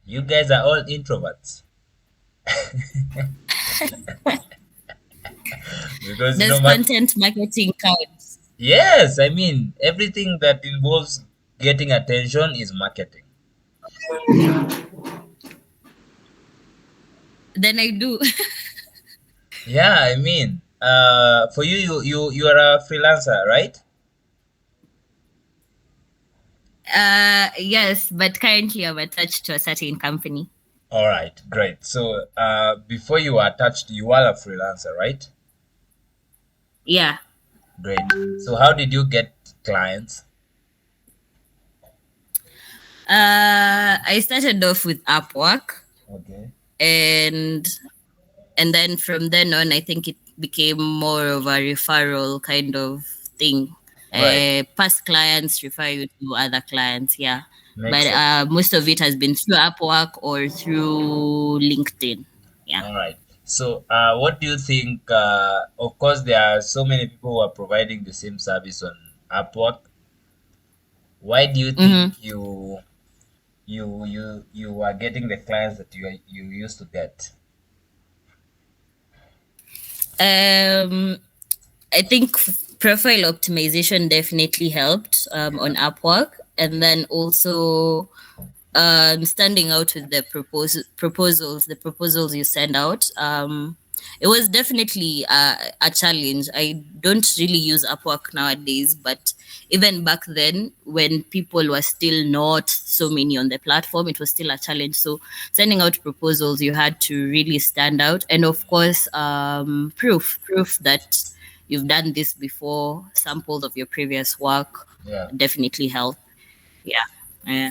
You guys are all introverts. Because Does content marketing count? yes, I mean everything that involves getting attention is marketing. Then I do. Yeah, I mean, for you are a freelancer, right? Yes, but currently I'm attached to a certain company. All right, great. So, before you were attached, you are a freelancer, right? Yeah. Great. So, how did you get clients? I started off with Upwork, Okay. and then from then on, I think it became more of a referral kind of thing. All right. Past clients refer you to other clients, yeah. Makes But sense. most of it has been through Upwork or through LinkedIn. Yeah. All right. So, what do you think? Of course, there are so many people who are providing the same service on Upwork. Why do you think Mm-hmm. you are getting the clients that you used to get? Um, I think profile optimization definitely helped on Upwork, and then also standing out with the the proposals you send out. It was definitely a challenge. I don't really use Upwork nowadays, but even back then, when people were still not so many on the platform, it was still a challenge. So sending out proposals, you had to really stand out, and of course, proof that you've done this before, samples of your previous work, Yeah, definitely help. Yeah. Yeah.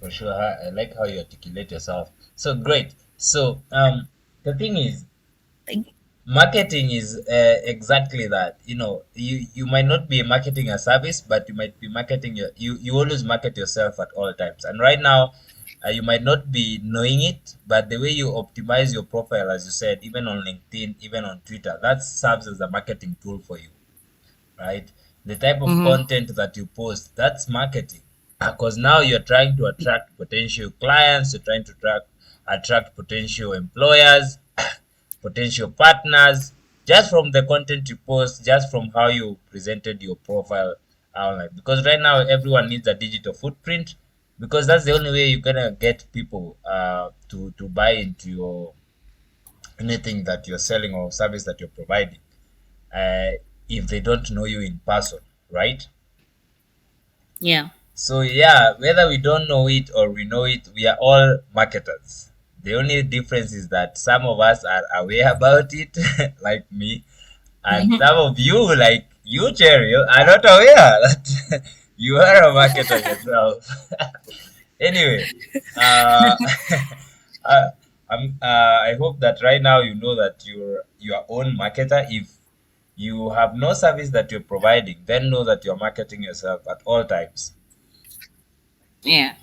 for sure. I like how you articulate yourself. So great. So, the thing is, marketing is exactly that. You might not be marketing a service, but you might be marketing you always market yourself at all times. And right now, you might not be knowing it, but the way you optimize your profile, as you said, even on LinkedIn, even on Twitter, that serves as a marketing tool for you, right? The type of Mm-hmm. content that you post, that's marketing. Because now you're trying to attract potential clients, you're trying to attract potential employers, potential partners, just from the content you post, just from how you presented your profile online. Because right now everyone needs a digital footprint, because that's the only way you're gonna get people to buy into your anything that you're selling or service that you're providing. Uh, if they don't know you in person, right? Yeah. So yeah, whether we don't know it or we know it, we are all marketers. The only difference is that some of us are aware about it, like me, and Mhm. some of you, like you, Cheryl, are not aware that you are a marketer yourself. Anyway, uh, uh, I hope that right now you know that you're your own marketer. If you have no service that you're providing, then know that you're marketing yourself at all times. Yeah.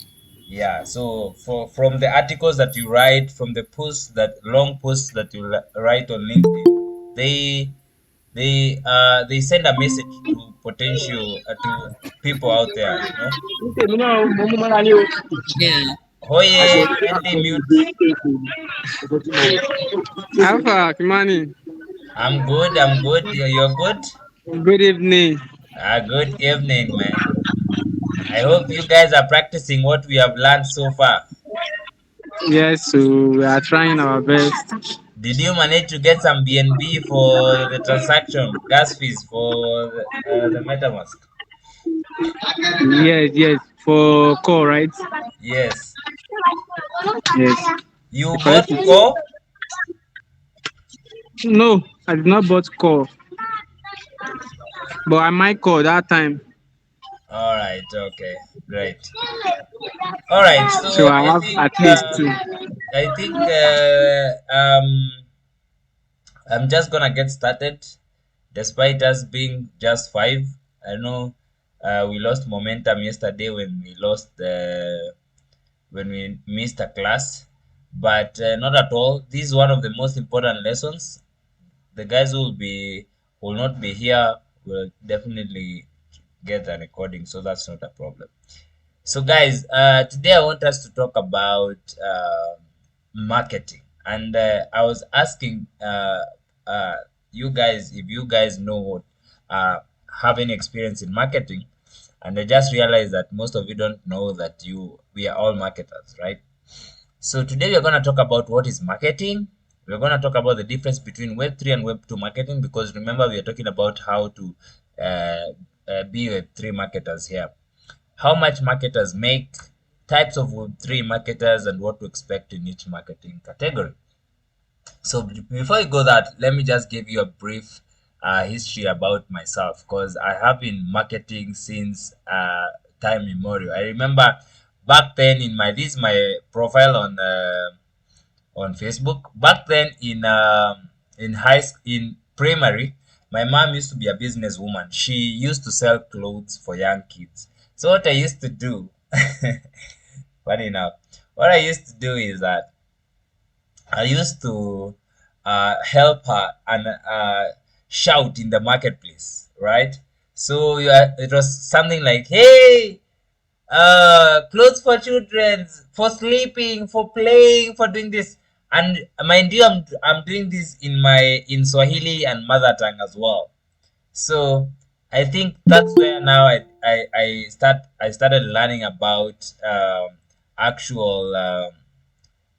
Yeah, so from the articles that you write, from the posts that long posts that you write on LinkedIn, they send a message to potential to people out there. Yeah. Hoye, kindly mute. Alpha, Kimani. I'm good. I'm good. You're good. Good evening. Good evening, man. I hope you guys are practicing what we have learned so far. Yes, so we are trying our best. Did you manage to get some BNB for the transaction, gas fees for the MetaMask? Yes, yes. For call, right? Yes. Yes. You Correct. bought core? No, I did not bought call, but I might call that time. All right. Okay. Great. All right. So So I I have think at least two. I'm just gonna get started, despite us being just five. I know we lost momentum yesterday when we missed a class, but not at all. This is one of the most important lessons. The guys who will not be here will definitely get a recording, so that's not a problem. So, guys, today I want us to talk about marketing, and I was asking uh, you guys if you guys know what have any experience in marketing, and I just realized that most of you don't know that we are all marketers, right? So today we're going to talk about what is marketing. We're going to talk about the difference between Web3 and Web2 marketing, because remember we are talking about how to uh, be Web3 marketers here. How much marketers make, types of Web3 marketers, and what to expect in each marketing category. So before I go that, let me just give you a brief history about myself, because I have been marketing since time immemorial. I remember back then in my this is my profile on Facebook. Back then in primary, my mom used to be a businesswoman. She used to sell clothes for young kids. So what I used to do, funny enough, what I used to do is that I used to help her and shout in the marketplace, right? So it was something like, "Hey, clothes for children, for sleeping, for playing, for doing this." And mind you, I'm doing this in Swahili and mother tongue as well. So I think that's where now I started learning about actual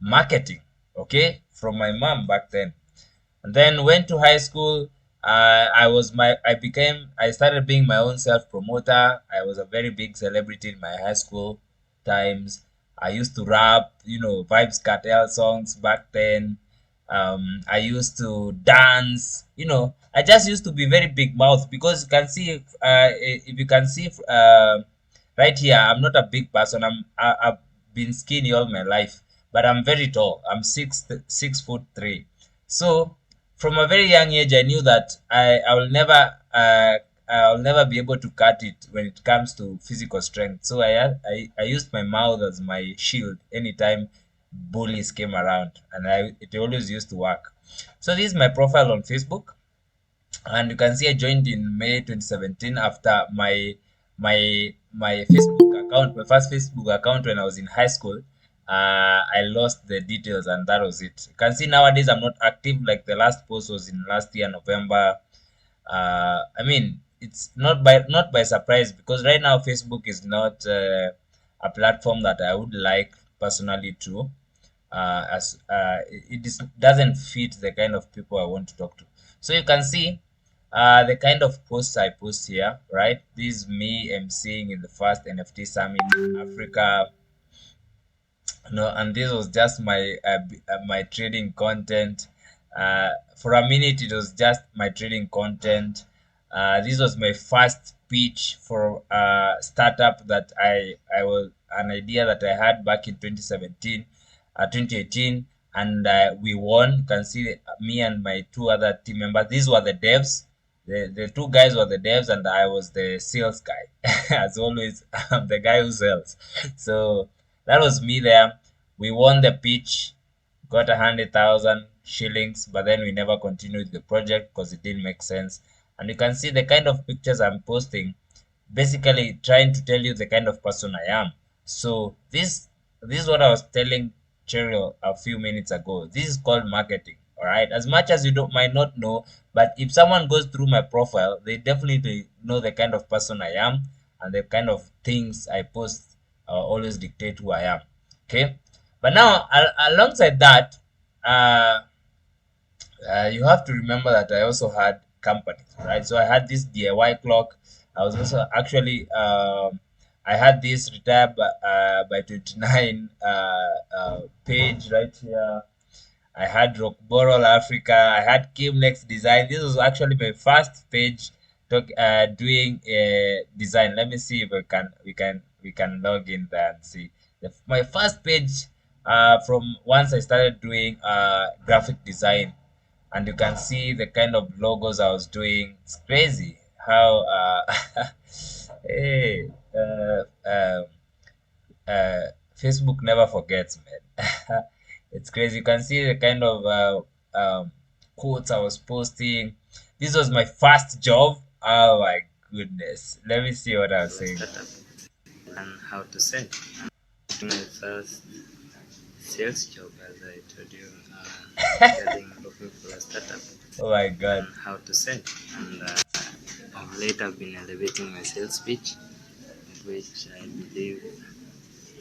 marketing, okay, from my mom back then. And then went to high school. I started being my own self promoter. I was a very big celebrity in my high school times. I used to rap, Vibes Cartel songs back then. I used to dance, I just used to be very big mouth, because you can see, if you can see, right here, I'm not a big person. I've been skinny all my life, but I'm very tall. I'm 6'3". So from a very young age, I knew that I will never be able to cut it when it comes to physical strength. So I used my mouth as my shield anytime bullies came around, and it always used to work. So this is my profile on Facebook, and you can see I joined in May 2017 after my Facebook account, my first Facebook account when I was in high school. I lost the details, and that was it. You can see nowadays I'm not active. Like the last post was in last year November. I mean, it's not by surprise, because right now Facebook is not a platform that I would like personally to as doesn't fit the kind of people I want to talk to. So you can see the kind of posts I post here, right? This is me emceeing in the first NFT summit in Africa. No, and this was just my trading content. For a minute, it was just my trading content. This was my first pitch for a startup that I was an idea that I had back in 2017, 2018, and we won. You can see me and my two other team members. These were the devs. The two guys were the devs, and I was the sales guy. As always, I'm the guy who sells. So that was me there. We won the pitch, got 100,000 shillings, but then we never continued the project because it didn't make sense. And you can see the kind of pictures I'm posting, basically trying to tell you the kind of person I am. So this is what I was telling Cheryl a few minutes ago. This is called marketing. All right. As much as you don't might not know, but if someone goes through my profile, they definitely know the kind of person I am, and the kind of things I post always dictate who I am. Okay. But now, alongside that, uh, you have to remember that I also had companies, right? So I had this DIY clock. I was also actually, I had this retire by 29 page right here. I had Rockborough Africa. I had Kimlex Design. This was actually my first page doing design. Let me see if we can log in there and see. My first page from once I started doing graphic design, and you can see the kind of logos I was doing. It's crazy how hey uh, Facebook never forgets, man. It's crazy. You can see the kind of quotes I was posting. This was my first job. Oh my goodness. Let me see what I was saying. learn how to sell. My first sales job, as I told you, looking for a startup. Oh my God. Learn how to sell, and I've later been elevating my sales pitch, which I believe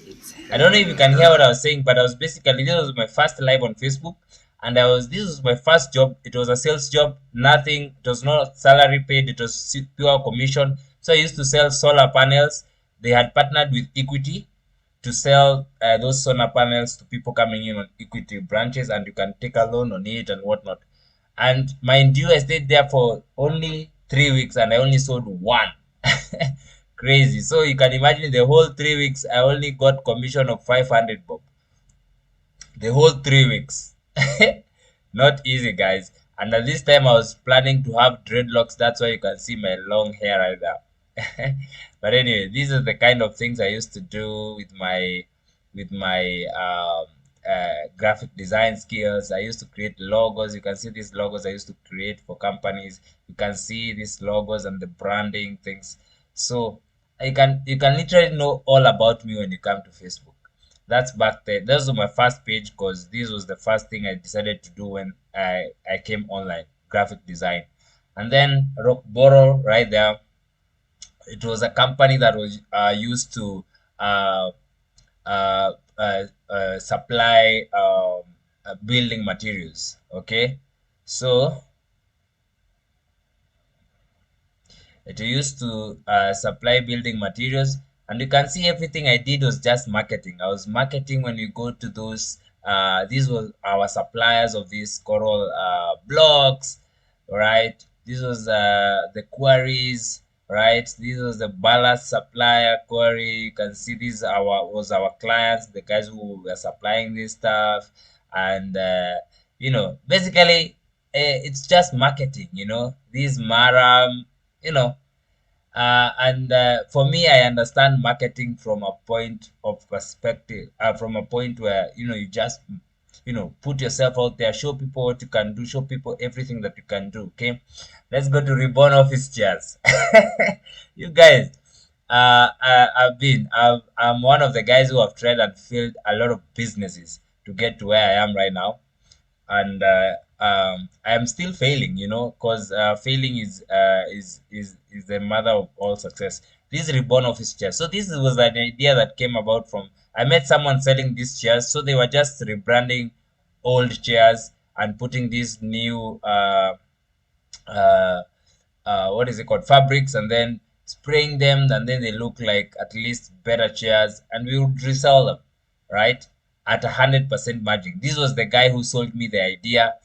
it's I don't know helping if you me can a hear what lot. I was saying, but I was basically, this was my first live on Facebook, and this was my first job. It was a sales job, nothing. It was not salary paid. It was pure commission. So I used to sell solar panels. They had partnered with Equity to sell those solar panels to people coming in on Equity branches, and you can take a loan on it and whatnot. And mind you, I stayed there for only 3 weeks, and I only sold one. Crazy. So you can imagine the whole 3 weeks, I only got commission of 500 bob. The whole 3 weeks. Not easy, guys. And at this time, I was planning to have dreadlocks. That's why you can see my long hair right there. But anyway, these are the kind of things I used to do with my graphic design skills. I used to create logos. You can see these logos I used to create for companies. You can see these logos and the branding things. So you can literally know all about me when you come to Facebook. That's back then. That was my first page because this was the first thing I decided to do when I came online, graphic design. And then Rockboro right there, it was a company that was used to uh, supply building materials. Okay, so it used to supply building materials, and you can see everything I did was just marketing. I was marketing when you go to those. These were our suppliers of these coral blocks, right? This was the quarries, right? This was the ballast supplier quarry. You can see these our clients, the guys who were supplying this stuff, and basically, it's just marketing. These maram, you know and for me, I understand marketing from a point of perspective, from a point where you just put yourself out there, show people what you can do, show people everything that you can do. Okay, let's go to reborn office chairs. You guys, I'm one of the guys who have tried and failed a lot of businesses to get to where I am right now, and I am still failing, because failing is the mother of all success. This reborn office chair. So this was an idea that came about from I met someone selling these chairs, so they were just rebranding old chairs and putting these new uh, what is it called, fabrics, and then spraying them, and then they look like at least better chairs, and we would resell them, right, at 100% margin. This was the guy who sold me the idea,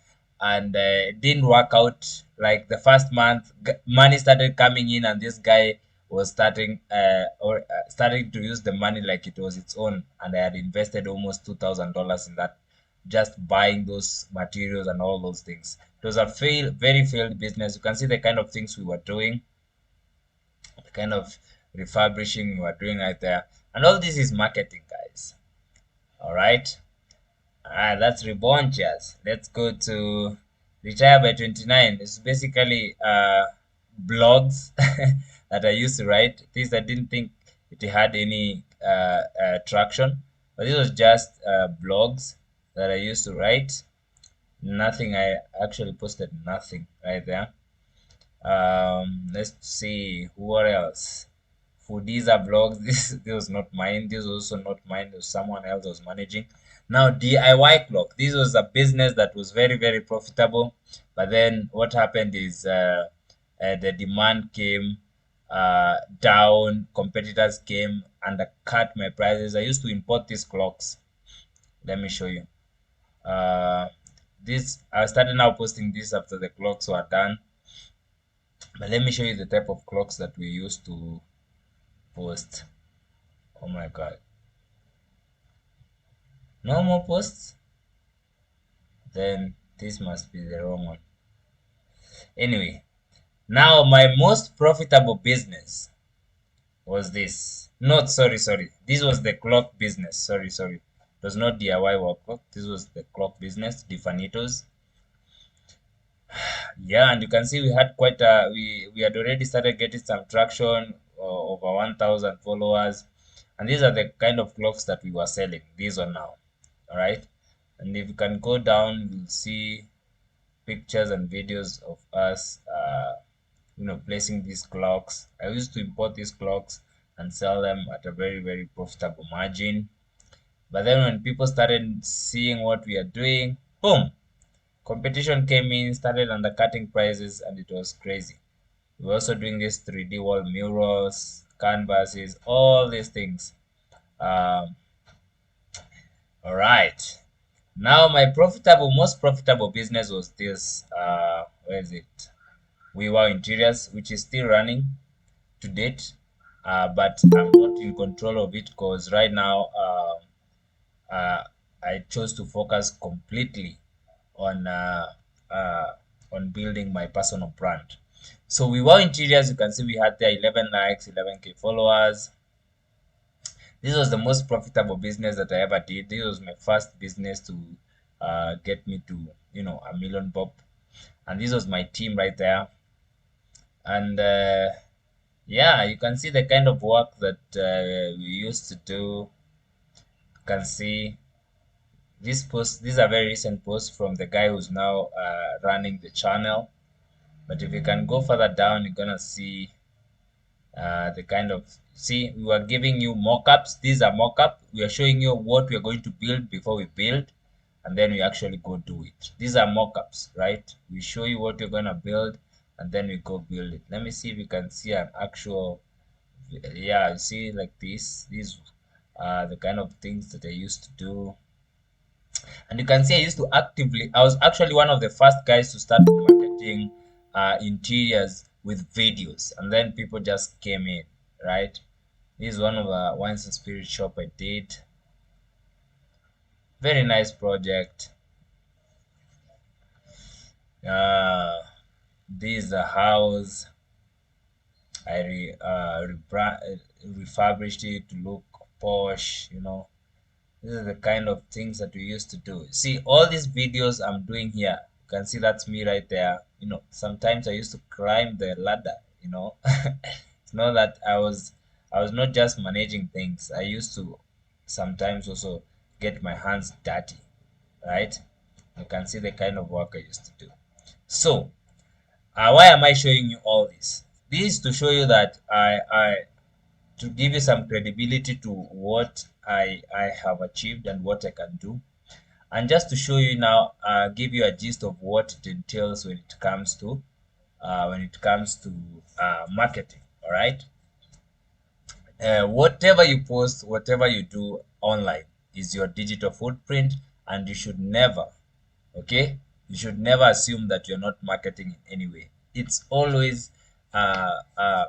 and it didn't work out. Like the first month, money started coming in, and this guy was starting to use the money like it was its own, and I had invested almost $2,000 in that, just buying those materials and all those things. It was a very failed business. You can see the kind of things we were doing, the kind of refurbishing we were doing right there. And all this is marketing, guys. All right. That's reborn jazz. Let's go to retire by 29. It's basically blogs that I used to write. Things I didn't think it had any traction, but it was just blogs that I used to write. Nothing. I actually posted nothing right there. Let's see what else. Foodiza blogs. This was not mine. This was also not mine. It was someone else was managing. Now DIY clock. This was a business that was very profitable, but then what happened is the demand came down. Competitors came and cut my prices. I used to import these clocks. Let me show you. This I started now posting this after the clocks were done. But let me show you the type of clocks that we used to post. Oh my god. No more posts? Then this must be the wrong one. Anyway, now my most profitable business was this. Not sorry. This was the clock business. Sorry. It was not DIY wall clock. This was the clock business, Defanitos. Yeah, and you can see we had quite a we had already started getting some traction, over 1,000 followers. And these are the kind of clothes that we were selling, these one now. All right. And if you can go down, you'll see pictures and videos of us, placing these clocks. I used to import these clocks and sell them at a very, very profitable margin. But then when people started seeing what we are doing, boom, competition came in, started undercutting prices, and it was crazy. We were also doing this 3D wall murals, canvases, all these things. Um, all right. Now my most profitable business was this. Where is it? WEB Interiors, which is still running to date, but I'm not in control of it because right now uh, I chose to focus completely on uh, on building my personal brand. So WEB Interiors, you can see we had there 11 likes, 11K followers. This was the most profitable business that I ever did. This was my first business to get me to a million bob, and this was my team right there. And yeah, you can see the kind of work that we used to do. You can see these posts. These are very recent posts from the guy who's now running the channel. But if you can go further down, you're gonna see the kind of we were giving you mock-ups. These are mock-up. We are showing you what we are going to build before we build, and then we actually go do it. These are mock-ups, right? We show you what you're gonna build, and then we go build it. Let me see if we can see an actual. Yeah, you see, like these are the kind of things that I used to do. And you can see I was actually one of the first guys to start marketing interiors with videos, and then people just came in, right? This is one of the wines and spirit shop I did. Very nice project. This is a house. Refurbished it to look posh, These are the kind of things that we used to do. See, all these videos I'm doing here, you can see that's me right there. Sometimes I used to climb the ladder, It's not that I was not just managing things. I used to sometimes also get my hands dirty, right? You can see the kind of work I used to do. So, why am I showing you all this? This is to show you that to give you some credibility to what I have achieved and what I can do, and just to show you now, give you a gist of what it entails when it comes to marketing. All right. Whatever you post, whatever you do online is your digital footprint, and you should never, okay, you should never assume that you're not marketing in any way. It's always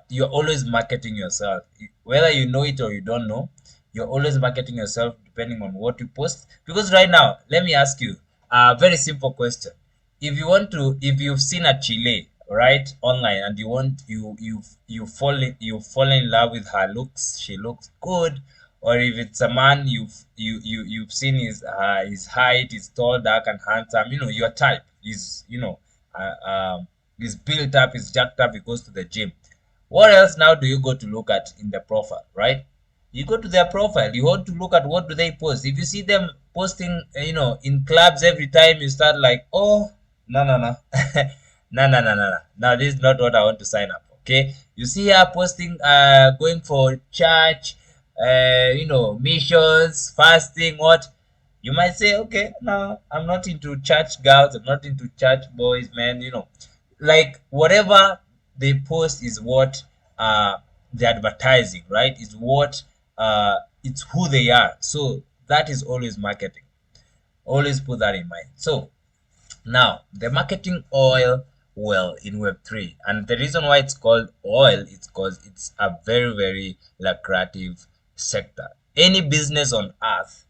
you're always marketing yourself, whether you know it or you don't know. You're always marketing yourself depending on what you post. Because right now, let me ask you a very simple question. If you've seen a Chile, right, online, and you fall in love with her looks, she looks good, or if it's a man, you've seen his height, he's tall, dark, and handsome, your type is, he's built up, he's jacked up, he goes to the gym. What else now do you go to look at in the profile, right? You go to their profile, you want to look at what do they post. If you see them posting, in clubs every time, you start like, oh, no, no, no. No, no, no, no, no. Now, this is not what I want to sign up. Okay. You see her posting, going for church, missions, fasting, what? You might say, okay, no, I'm not into church girls, I'm not into church boys, man, like whatever they post is what they're advertising, right? Is what it's who they are. So that is always marketing. Always put that in mind. So now the marketing oil well in Web3, and the reason why it's called oil is because it's a very, very lucrative sector. Any business on earth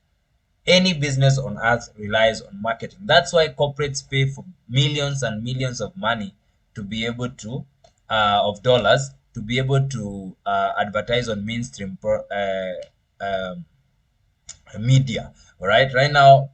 relies on marketing. That's why corporates pay for millions and millions of money to be able to of dollars to be able to advertise on mainstream media. All right now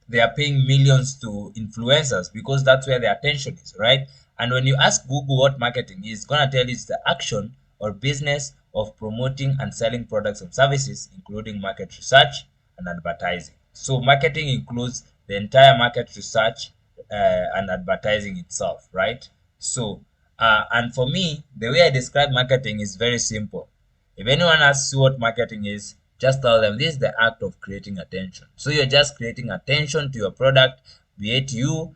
they are paying millions to influencers because that's where the attention is, right? And when you ask Google what marketing is, it's gonna tell you it's the action or business of promoting and selling products and services, including market research and advertising. So marketing includes the entire market research and advertising itself, right? So, and for me, the way I describe marketing is very simple. If anyone asks you what marketing is, just tell them this is the act of creating attention. So you're just creating attention to your product, be it you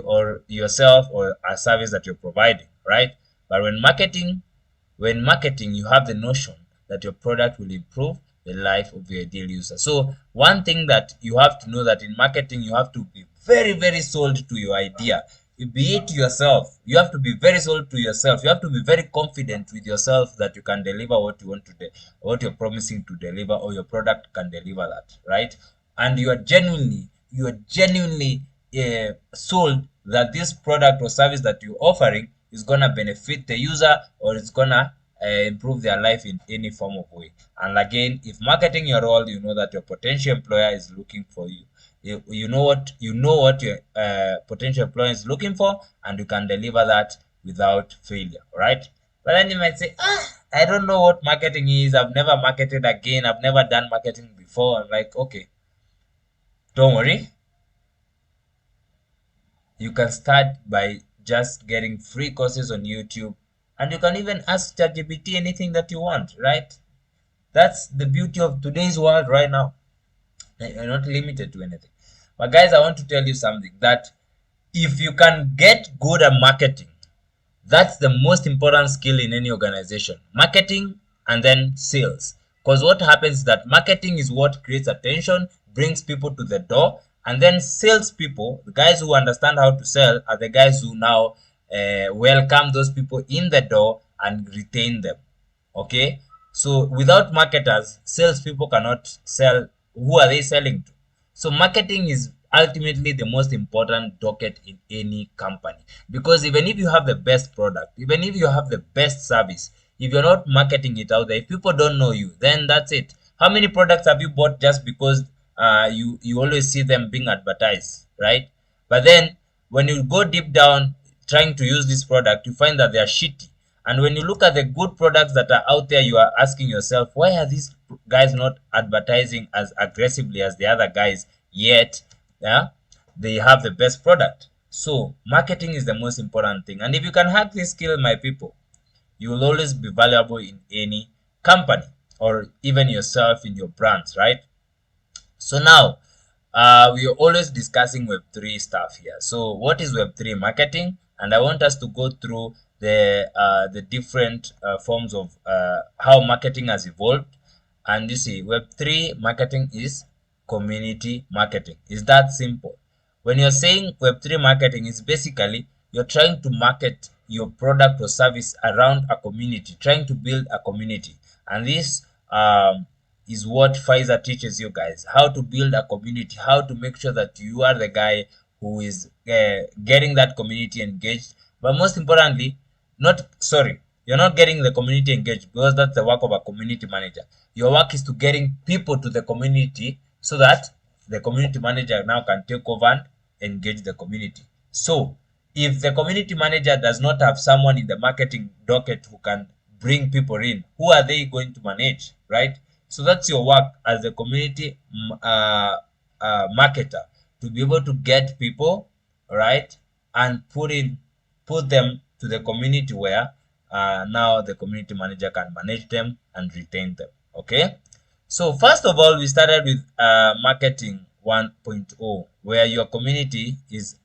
or yourself or a service that you're providing, right? But when marketing, you have the notion that your product will improve the life of your ideal user. So one thing that you have to know that in marketing, you have to be very, very sold to your idea. Be it yourself, you have to be very sold to yourself. You have to be very confident with yourself that you can deliver what you want to what you're promising to deliver, or your product can deliver that, right? And you are genuinely sold that this product or service that you're offering is gonna benefit the user, or it's gonna improve their life in any form of way. And again, if marketing your role, you know that your potential employer is looking for you. You know what your potential employer is looking for, and you can deliver that without failure, right? But then you might say, I don't know what marketing is. I've never marketed again. I've never done marketing before. I'm like, okay, don't worry. You can start by just getting free courses on YouTube, and you can even ask ChatGPT anything that you want, right? That's the beauty of today's world right now. You're not limited to anything. But guys, I want to tell you something, that if you can get good at marketing, that's the most important skill in any organization. Marketing and then sales. Because what happens is that marketing is what creates attention, brings people to the door, and then salespeople, the guys who understand how to sell, are the guys who now welcome those people in the door and retain them. Okay, so without marketers, salespeople cannot sell. Who are they selling to? So marketing is ultimately the most important docket in any company, because even if you have the best product, even if you have the best service, if you're not marketing it out there, if people don't know you, then that's it. How many products have you bought just because you always see them being advertised, right? But then when you go deep down trying to use this product, you find that they are shitty. And when you look at the good products that are out there, you are asking yourself, why are these guys not advertising as aggressively as the other guys, yet yeah, they have the best product? So marketing is the most important thing. And if you can hack this skill, my people, you will always be valuable in any company, or even yourself in your brands, right? So now, we are always discussing Web3 stuff here. So what is Web3 marketing? And I want us to go through the different forms of how marketing has evolved. And you see, Web3 marketing is community marketing. It's that simple. When you're saying Web3 marketing, it's basically you're trying to market your product or service around a community, trying to build a community. And this is what Pfizer teaches you guys, how to build a community, how to make sure that you are the guy who is getting that community engaged. But most importantly, you're not getting the community engaged, because that's the work of a community manager. Your work is to getting people to the community so that the community manager now can take over and engage the community. So if the community manager does not have someone in the marketing docket who can bring people in, who are they going to manage, right? So that's your work as a community marketer, to be able to get people, right, and put them to the community where now the community manager can manage them and retain them. Okay, so first of all, we started with marketing 1.0, where your community is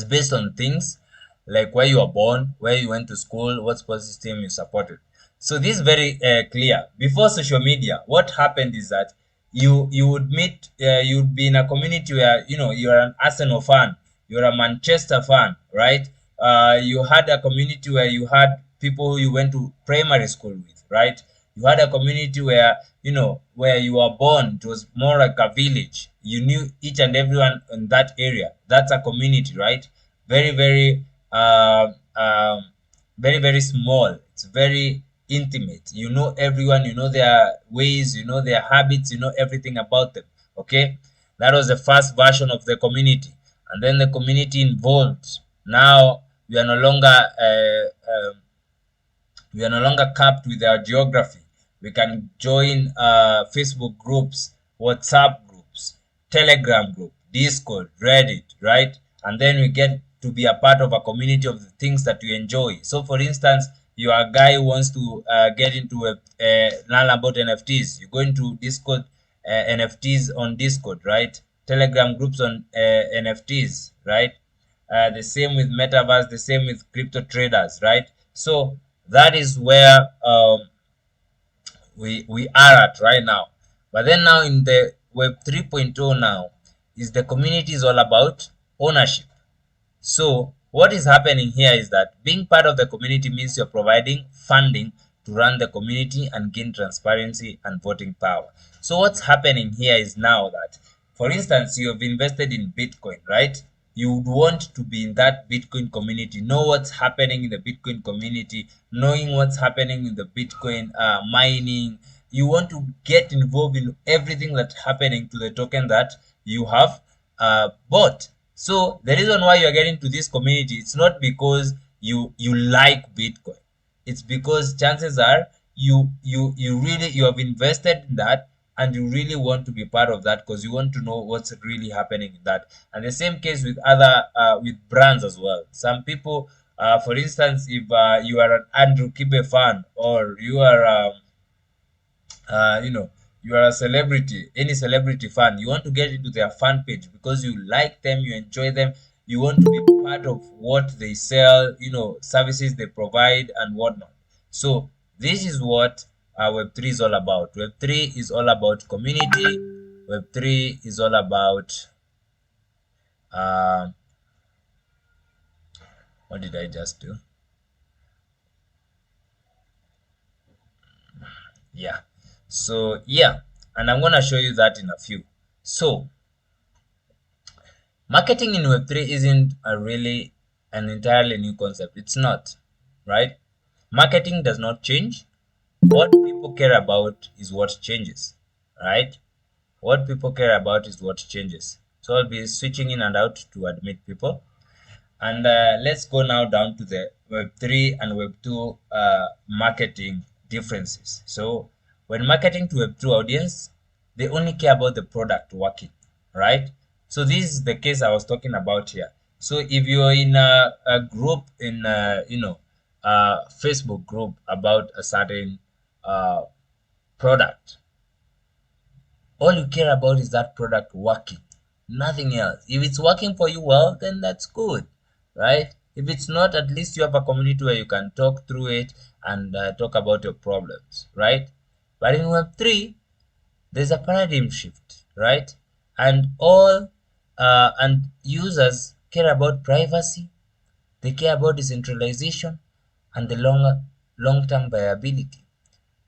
based on things like where you were born, where you went to school, what sports system you supported. So this is very clear. Before social media, what happened is that you would meet, you'd be in a community where, you know, you're an Arsenal fan, you're a Manchester fan, right? You had a community where you had people who you went to primary school with, right? You had a community where, you know, where you were born, it was more like a village. You knew each and everyone in that area. That's a community, right? Very, very, very, very small. It's very intimate. You know everyone, you know their ways, you know their habits, you know everything about them. Okay, that was the first version of the community. And then the community involved. Now we are no longer We are no longer capped with our geography. We can join Facebook groups, WhatsApp groups, Telegram group, Discord, Reddit, right? And then we get to be a part of a community of the things that we enjoy. So, for instance, you are a guy who wants to get into learn about NFTs. You go into Discord, NFTs on Discord, right? Telegram groups on NFTs, right? The same with metaverse, the same with crypto traders, right? So that is where we are at right now. But then now in the Web 3.0 now is the community is all about ownership. So what is happening here is that being part of the community means you're providing funding to run the community and gain transparency and voting power. So what's happening here is now that, for instance, you have invested in Bitcoin, right? You would want to be in that Bitcoin community, know what's happening in the Bitcoin community, knowing what's happening in the Bitcoin mining. You want to get involved in everything that's happening to the token that you have bought. So the reason why you are getting to this community, it's not because you like Bitcoin. It's because chances are you have invested in that and you really want to be part of that because you want to know what's really happening in that. And the same case with other with brands as well. Some people, for instance, if you are an Andrew Kibe fan or you are you know, you are a celebrity, any celebrity fan, you want to get into their fan page because you like them, you enjoy them, you want to be part of what they sell, you know, services they provide and whatnot. So this is what Web3 is all about. Web3 is all about community. Web3 is all about uh, what did I just do? Yeah. So yeah, and I'm gonna show you that in a few. So marketing in Web3 isn't a really an entirely new concept. It's not, right? Marketing does not change. What people care about is what changes, right? What people care about is what changes. So I'll be switching in and out to admit people. And let's go now down to the Web3 and Web2 marketing differences. So when marketing to Web2 audience, they only care about the product working, right? So this is the case I was talking about here. So if you're in a group in, Facebook group about a certain uh, product, all you care about is that product working, nothing else. If it's working for you well, then that's good, right? If it's not, at least you have a community where you can talk through it and talk about your problems, right? But in Web3, there's a paradigm shift, right? And and users care about privacy, they care about decentralization, and the long-term viability.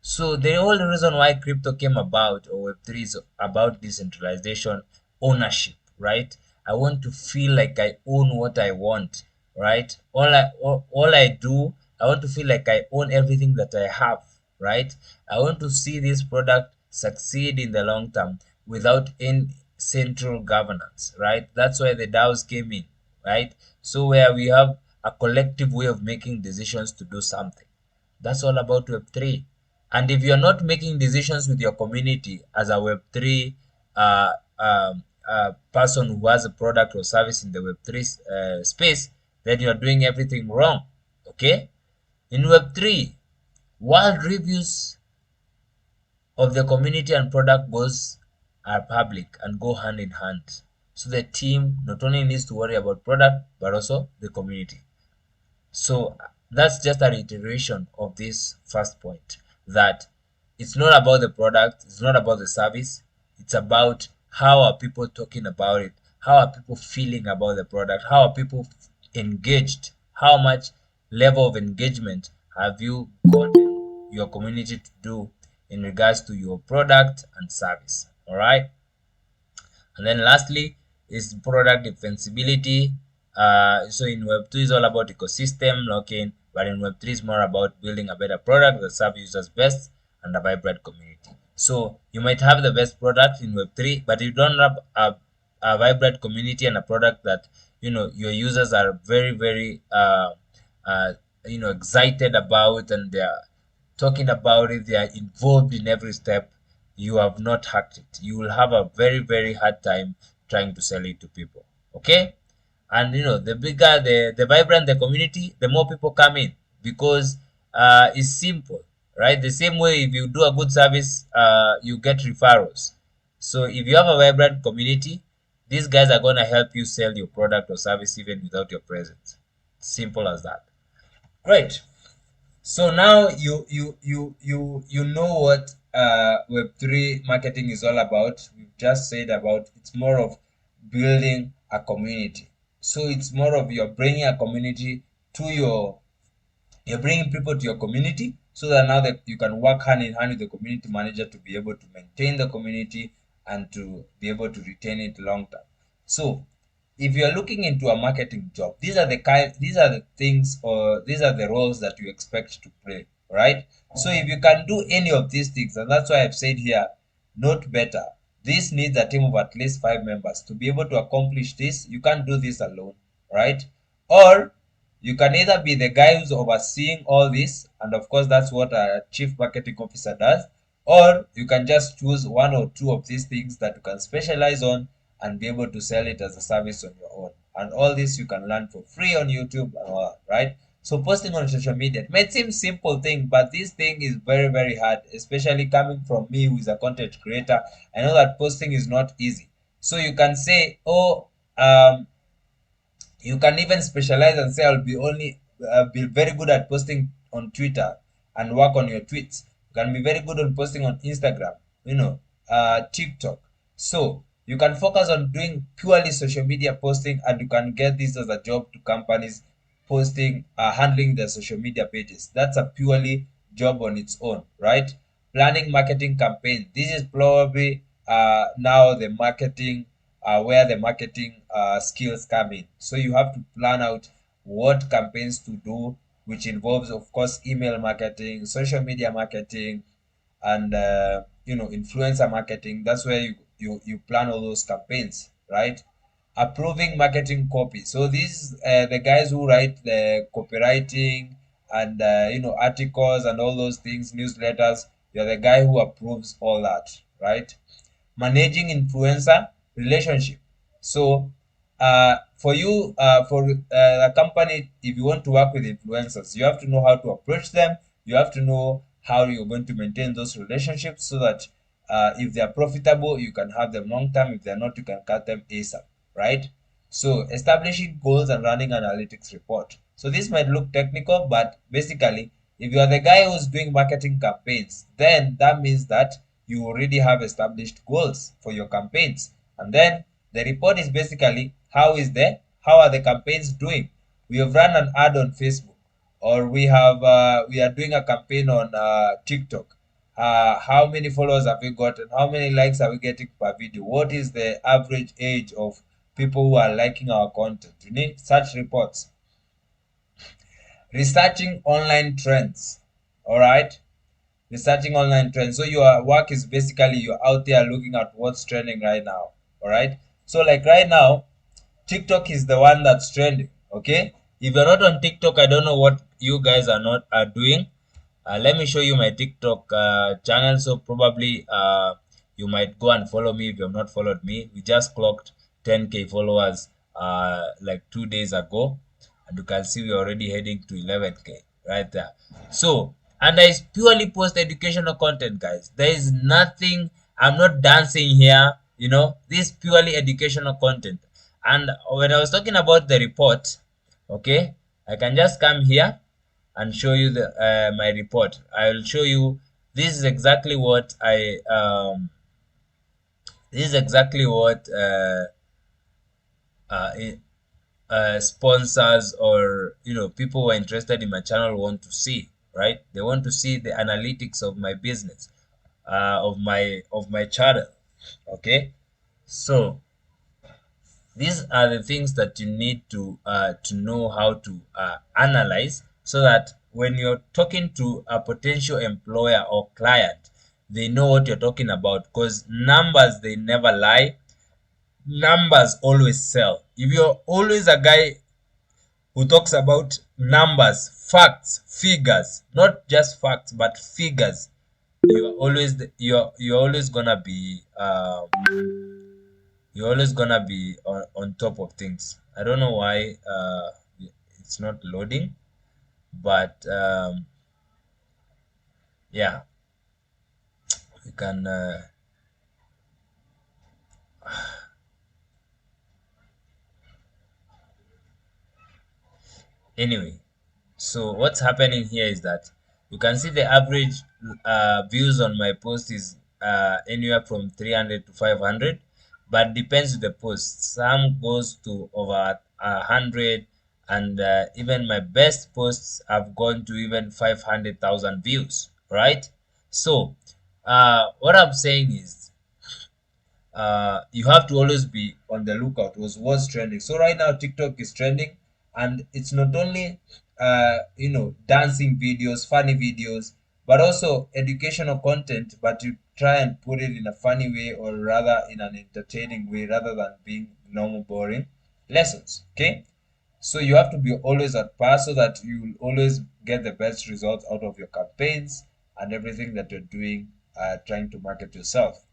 So the whole reason why crypto came about or Web3 is about decentralization, ownership, right? I want to feel like I own what I want, right? All I do, I want to feel like I own everything that I have, right? I want to see this product succeed in the long term without any central governance, right? That's why the DAOs came in, right? So where we have a collective way of making decisions to do something. That's all about Web3. And if you're not making decisions with your community as a Web3 person who has a product or service in the Web3 space, then you're doing everything wrong. Okay? In Web3, world reviews of the community and product goals are public and go hand in hand. So the team not only needs to worry about product but also the community. So that's just a reiteration of this first point, that it's not about the product, it's not about the service, it's about how are people talking about it, how are people feeling about the product, how are people engaged, how much level of engagement have you gotten your community to do in regards to your product and service. All right. And then lastly is product defensibility. So in Web2 is all about ecosystem locking, but in Web3 is more about building a better product that serves users best and a vibrant community. So you might have the best product in Web3, but you don't have a vibrant community and a product that, you know, your users are very, very excited about, and they are talking about it, they are involved in every step, you have not hacked it. You will have a very, very hard time trying to sell it to people. Okay? And the bigger the vibrant the community, the more people come in, because it's simple, right? The same way, if you do a good service, you get referrals. So if you have a vibrant community, these guys are going to help you sell your product or service even without your presence. Simple as that. Great. So now you know what Web3 marketing is all about. We've just said about it's more of building a community. So it's more of you're bringing a community to you're bringing people to your community, so that now that you can work hand in hand with the community manager to be able to maintain the community and to be able to retain it long term. So if you are looking into a marketing job, these are the things, or these are the roles that you expect to play, right? So if you can do any of these things, and that's why I've said here, note better, this needs a team of at least 5 members to be able to accomplish this. You can't do this alone, right? Or you can either be the guy who's overseeing all this, and of course that's what a chief marketing officer does, or you can just choose one or two of these things that you can specialize on and be able to sell it as a service on your own. And all this you can learn for free on YouTube and all that, right? So posting on social media, it might seem simple thing, but this thing is very, very hard, especially coming from me who is a content creator. I know that posting is not easy. So you can say, oh, you can even specialize and say, I'll be very good at posting on Twitter and work on your tweets. You can be very good on posting on Instagram, TikTok. So you can focus on doing purely social media posting, and you can get this as a job to companies posting, handling their social media pages. That's a purely job on its own, right? Planning marketing campaign. This is probably now the marketing, where the marketing skills come in. So you have to plan out what campaigns to do, which involves, of course, email marketing, social media marketing, and influencer marketing. That's where you plan all those campaigns, right? Approving marketing copy. So these the guys who write the copywriting and articles and all those things, newsletters. You're the guy who approves all that, right? Managing influencer relationship. So for you, for a company, if you want to work with influencers, you have to know how to approach them. You have to know how you're going to maintain those relationships, so that if they are profitable, you can have them long term. If they're not, you can cut them ASAP, right? So establishing goals and running analytics report. So this might look technical, but basically, if you are the guy who's doing marketing campaigns, then that means that you already have established goals for your campaigns. And then the report is basically how are the campaigns doing? We have run an ad on Facebook, or we are doing a campaign on TikTok. How many followers have we gotten? How many likes are we getting per video? What is the average age of people who are liking our content? You need such reports. Researching online trends. All right. Researching online trends. So your work is basically you're out there looking at what's trending right now. All right. So like right now, TikTok is the one that's trending. Okay. If you're not on TikTok, I don't know what you guys are doing. Let me show you my TikTok channel. So probably you might go and follow me if you have not followed me. We just clocked 10K followers like 2 days ago, and you can see we're already heading to 11K right there. So, and I purely post educational content, guys. There is nothing, I'm not dancing here, this is purely educational content. And when I was talking about the report, okay, I can just come here and show you the my report. I will show you, this is exactly what sponsors, or people who are interested in my channel want to see, right? They want to see the analytics of my business, of my channel. Okay, so these are the things that you need to know how to analyze, so that when you're talking to a potential employer or client, they know what you're talking about, because numbers, they never lie. Numbers always sell. If you're always a guy who talks about numbers facts, figures, not just facts, but figures. You're always gonna be on top of things. I don't know why it's not loading, but yeah, we can anyway. So what's happening here is that you can see the average views on my post is anywhere from 300 to 500, but depends on the post. Some goes to over 100, and even my best posts have gone to even 500,000 views, right? So what I'm saying is you have to always be on the lookout was what's trending. So right now TikTok is trending, and it's not only dancing videos, funny videos, but also educational content, but you try and put it in a funny way, or rather in an entertaining way, rather than being normal boring lessons. Okay, so you have to be always at par so that you will always get the best results out of your campaigns and everything that you're doing, trying to market yourself.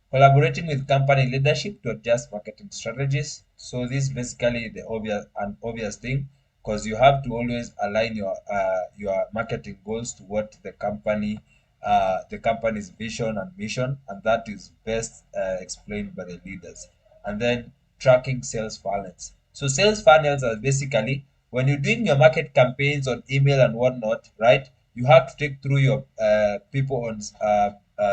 Collaborating with company leadership to adjust marketing strategies. So this is basically the obvious thing, because you have to always align your marketing goals to what the company's vision and mission, and that is best explained by the leaders. And then tracking sales funnels. So sales funnels are basically when you're doing your market campaigns on email and whatnot, right? You have to take through your people on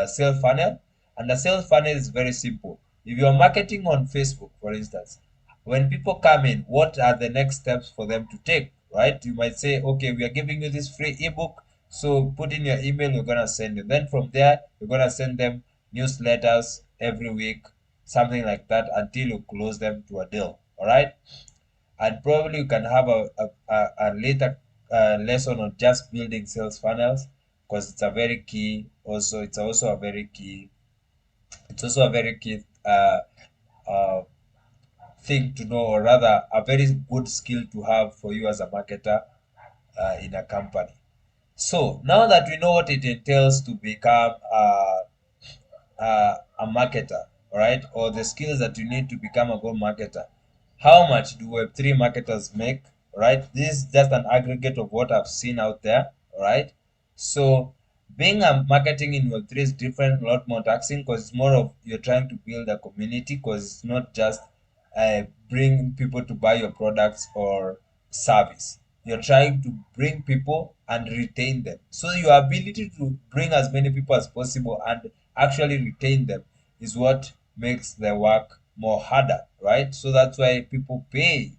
sales funnel, and the sales funnel is very simple. If you're marketing on Facebook, for instance, when people come in, what are the next steps for them to take, right? You might say, okay, we are giving you this free ebook. So put in your email, you're going to send it. Then from there, you're going to send them newsletters every week, something like that, until you close them to a deal. All right. And probably you can have a later lesson on just building sales funnels, because it's a very key. Also, it's also a very key uh, thing to know, or rather, a very good skill to have for you as a marketer in a company. So now that we know what it entails to become a marketer, right, or the skills that you need to become a good marketer, how much do Web3 marketers make, right? This is just an aggregate of what I've seen out there, right? So being a marketing in Web3 is different, a lot more taxing, because it's more of you're trying to build a community, because it's not just bring people to buy your products or service. You're trying to bring people and retain them. So your ability to bring as many people as possible and actually retain them is what makes the work more harder, right? So that's why people pay,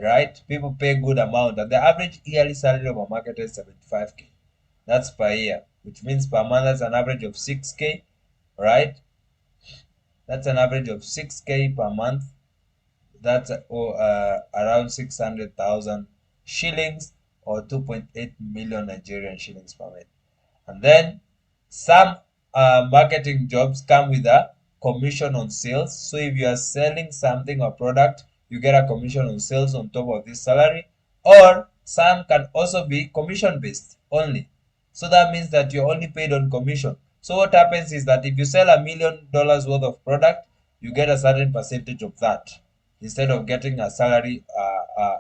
right? People pay good amount, and the average yearly salary of a marketer is 75K. That's per year, which means per month that's an average of 6K, right? That's an average of 6K per month. That's around 600,000 shillings, or 2.8 million Nigerian shillings per month. And then some marketing jobs come with a commission on sales. So if you are selling something or product, you get a commission on sales on top of this salary. Or some can also be commission based only. So that means that you're only paid on commission. So what happens is that if you sell $1 million worth of product, you get a certain percentage of that, instead of getting a salary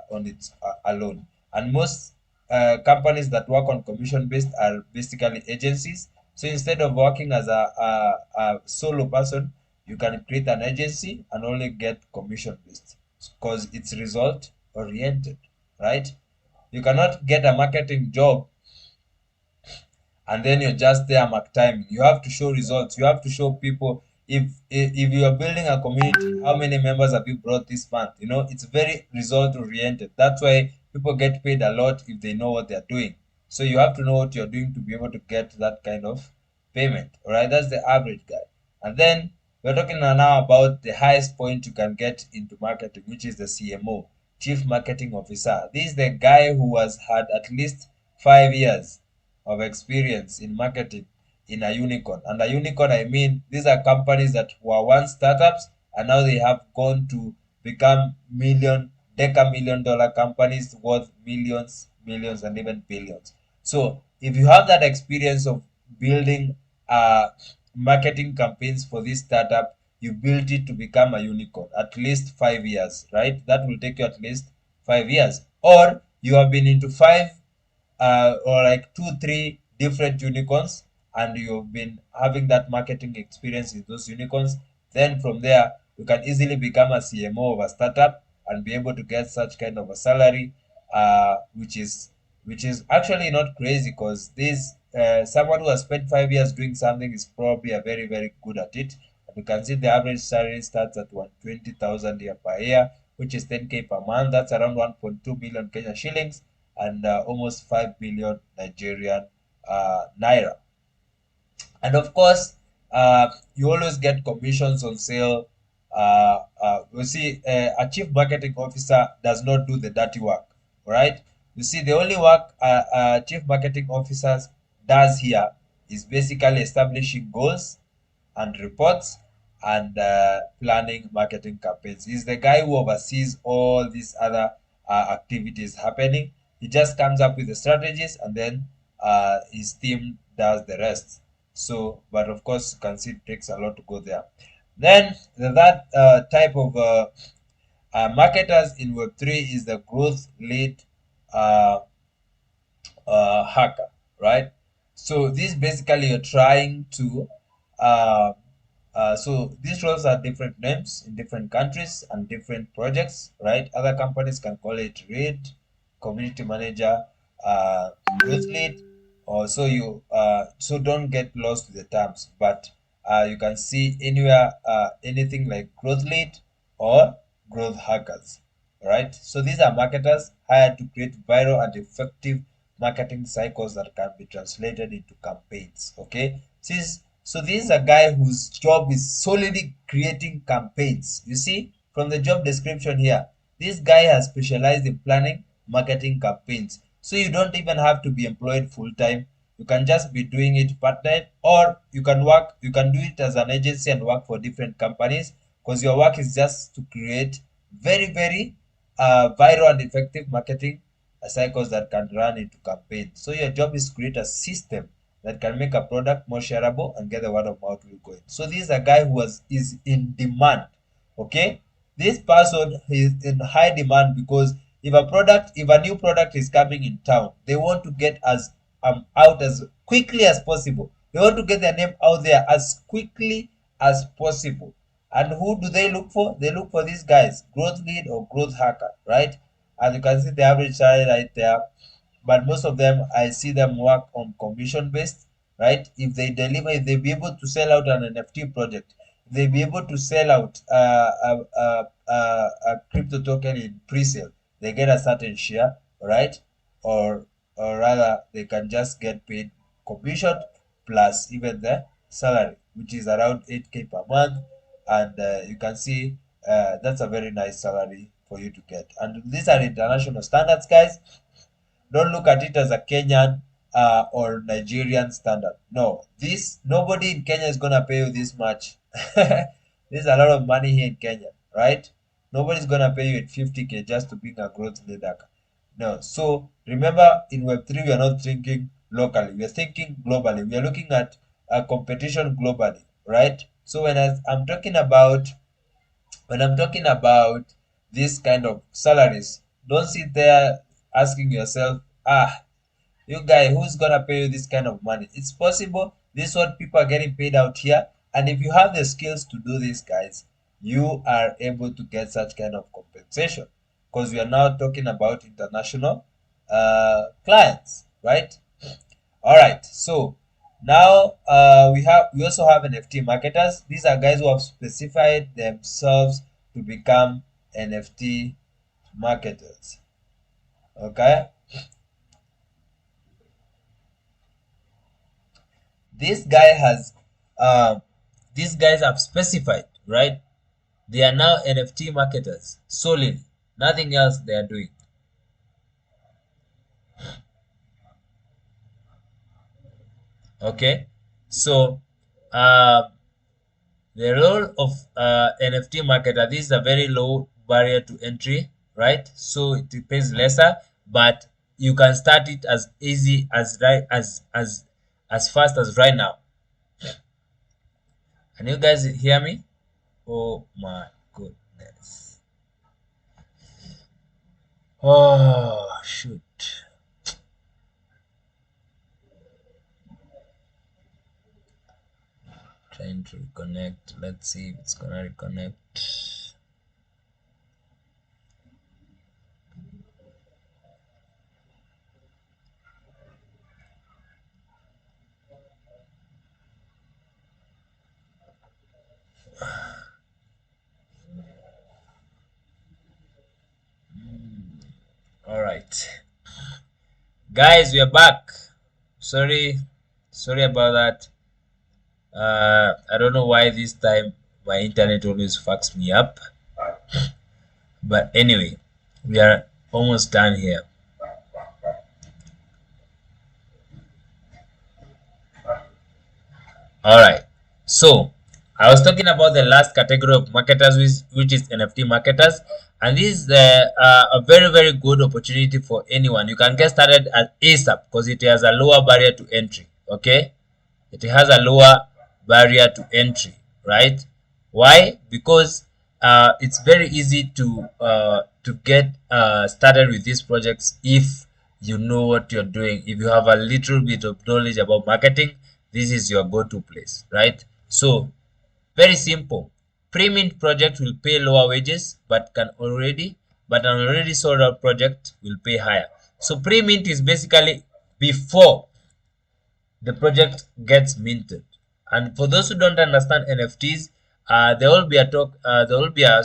on its alone. And most companies that work on commission based are basically agencies. So instead of working as a solo person, you can create an agency and only get commission based, because it's result oriented, right? You cannot get a marketing job and then you're just there mark timing. You have to show results. You have to show people, if you are building a community, how many members have you brought this month? It's very result oriented. That's why people get paid a lot if they know what they're doing. So you have to know what you're doing to be able to get that kind of payment. All right, that's the average guy. And then we're talking now about the highest point you can get into marketing, which is the CMO, Chief Marketing Officer. This is the guy who has had at least 5 years of experience in marketing in a unicorn. And a unicorn, I mean, these are companies that were once startups and now they have gone to become million $1 million companies worth millions, millions, and even billions. So if you have that experience of building marketing campaigns for this startup, you built it to become a unicorn, at least 5 years, right? That will take you at least 5 years. Or you have been into five or like 2, 3 different unicorns, and you've been having that marketing experience in those unicorns. Then from there, you can easily become a CMO of a startup and be able to get such kind of a salary, which is actually not crazy, because this someone who has spent 5 years doing something is probably a very very good at it. And you can see the average salary starts at 120,000 per year, which is 10K per month. That's around 1.2 million Kenya shillings, and almost 5 billion Nigerian naira. And of course, you always get commissions on sale. You see, a chief marketing officer does not do the dirty work, right? You see, the only work chief marketing officers does here is basically establishing goals and reports and planning marketing campaigns. He's the guy who oversees all these other activities happening. He just comes up with the strategies, and then his team does the rest. So, but of course, you can see it takes a lot to go there. Then that type of marketers in Web3 is the growth lead uh, hacker, right? So this basically you're trying to uh, so these roles are different names in different countries and different projects, right? Other companies can call it lead, community manager, growth lead, or so you so don't get lost with the terms. But you can see anywhere anything like growth lead or growth hackers, right? So these are marketers hired to create viral and effective marketing cycles that can be translated into campaigns. Okay, so this is a guy whose job is solely creating campaigns. You see, from the job description here, this guy has specialized in planning marketing campaigns. So you don't even have to be employed full time. You can just be doing it part time, or you can do it as an agency and work for different companies, because your work is just to create very, very viral and effective marketing cycles that can run into campaigns. So your job is to create a system that can make a product more shareable and get the word of mouth going. So this is a guy who is in demand. Okay, this person is in high demand because if a new product is coming in town, they want to get as out as quickly as possible. They want to get their name out there as quickly as possible. And who do they look for? They look for these guys, growth lead or growth hacker, right? And you can see the average salary right there. But most of them, I see them work on commission based, right? If they deliver, if they be able to sell out an NFT project, if they be able to sell out a crypto token in pre-sale, they get a certain share, right? Or or rather, they can just get paid commission plus even the salary, which is around 8K per month. And you can see that's a very nice salary for you to get. And these are international standards, guys. Don't look at it as a Kenyan or Nigerian standard. No, this nobody in Kenya is gonna pay you this much. There's a lot of money here in Kenya, right? Nobody's gonna pay you at 50K just to be a growth leader. No. So remember, in Web3 we are not thinking locally. We are thinking globally. We are looking at competition globally, right? So when I'm talking about this kind of salaries, don't sit there asking yourself, you guy, who's gonna pay you this kind of money? It's possible. This is what people are getting paid out here. And if you have the skills to do this, guys, you are able to get such kind of compensation. Because we are now talking about international clients, right? All right. So now we also have NFT marketers. These are guys who have specified themselves to become NFT marketers. Okay. This guy has these guys have specified, right? They are now NFT marketers solely, nothing else they are doing. Okay, so uh, the role of NFT marketer, this is a very low barrier to entry right? So it pays lesser, but you can start it as easy as as fast as right now. Can you guys hear me? Oh my goodness. Oh shoot. Trying to reconnect. Let's see if it's gonna reconnect. All right, guys, we are back. Sorry about that. I don't know why this time my internet always fucks me up. But anyway, we are almost done here. All right. So I was talking about the last category of marketers, which is NFT marketers, and this is a very good opportunity for anyone. You can get started at ASAP because it has a lower barrier to entry. Okay, it has a lower barrier to entry, right? Why? Because it's very easy to get started with these projects if you know what you're doing. If you have a little bit of knowledge about marketing, this is your go-to place, right? So very simple. Pre-mint project will pay lower wages, but an already sold out project will pay higher. So pre-mint is basically before the project gets minted. And for those who don't understand NFTs, there will be a talk, there will be a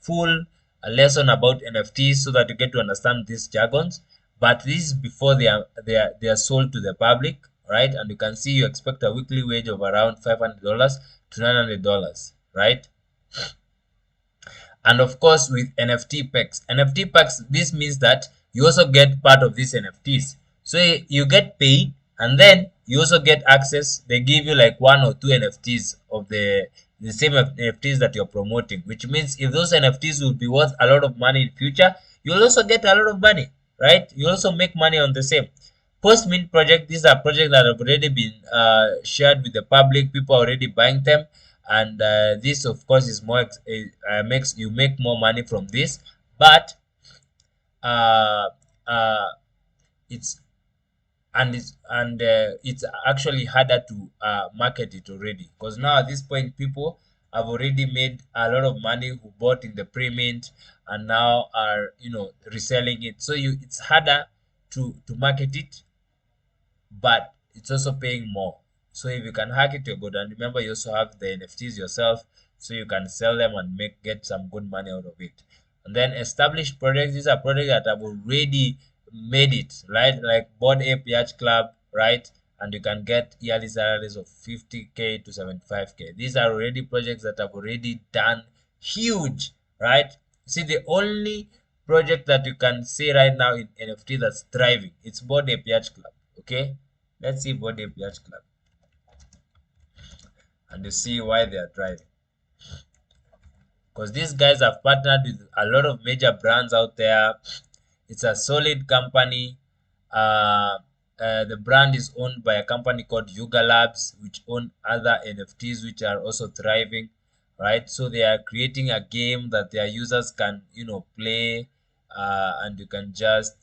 full lesson about NFTs so that you get to understand these jargons. But this is before they are sold to the public, right? And you can see you expect a weekly wage of around $500 to $900, right? And of course with NFT packs, this means that you also get part of these NFTs. So you get paid, and then you also get access. They give you like one or two NFTs of the same NFTs that you're promoting, which means if those NFTs will be worth a lot of money in future, you'll also get a lot of money, right? You also make money on the same. Post mint project, these are projects that have already been shared with the public. People are already buying them, and this of course is more makes you make more money from this, but uh, uh, it's it's actually harder to market it already, because now at this point people have already made a lot of money who bought in the pre-mint and now are reselling it. So it's harder to market it, but it's also paying more. So if you can hack it, you're good. And remember, you also have the NFTs yourself, so you can sell them and get some good money out of it. And then established projects, these are projects that have already made it, right? Like Board Ape Yacht Club, right? And you can get yearly salaries of 50K to 75K. These are already projects that have already done huge, right? See, the only project that you can see right now in NFT that's thriving, it's Board Ape Yacht Club. Okay, let's see Board Ape Yacht Club, and you see why they are thriving. Because these guys have partnered with a lot of major brands out there. It's a solid company. The brand is owned by a company called Yuga Labs, which own other NFTs which are also thriving, right? So they are creating a game that their users can, play, and you can just,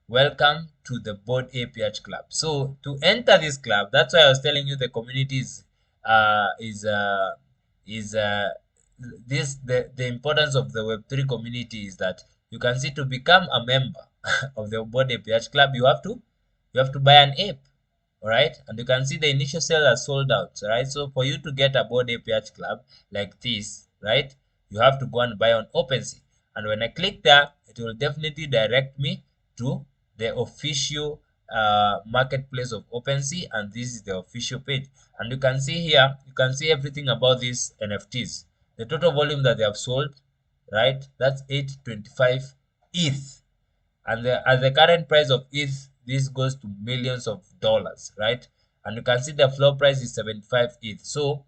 welcome to the Board Ape Yacht Club. So to enter this club, that's why I was telling you the community is this the importance of the Web3 community is that you can see, to become a member of the Board Ape Yacht Club, you have to buy an ape, all right? And you can see the initial sale are sold out, right? So for you to get a Board Ape Yacht Club like this, right, you have to go and buy on OpenSea. And when I click there, it will definitely direct me to the official marketplace of OpenSea, and this is the official page. And you can see here, you can see everything about these NFTs. The total volume that they have sold, right? That's 825 ETH. And at the current price of ETH, this goes to millions of dollars, right? And you can see the floor price is 75 ETH. So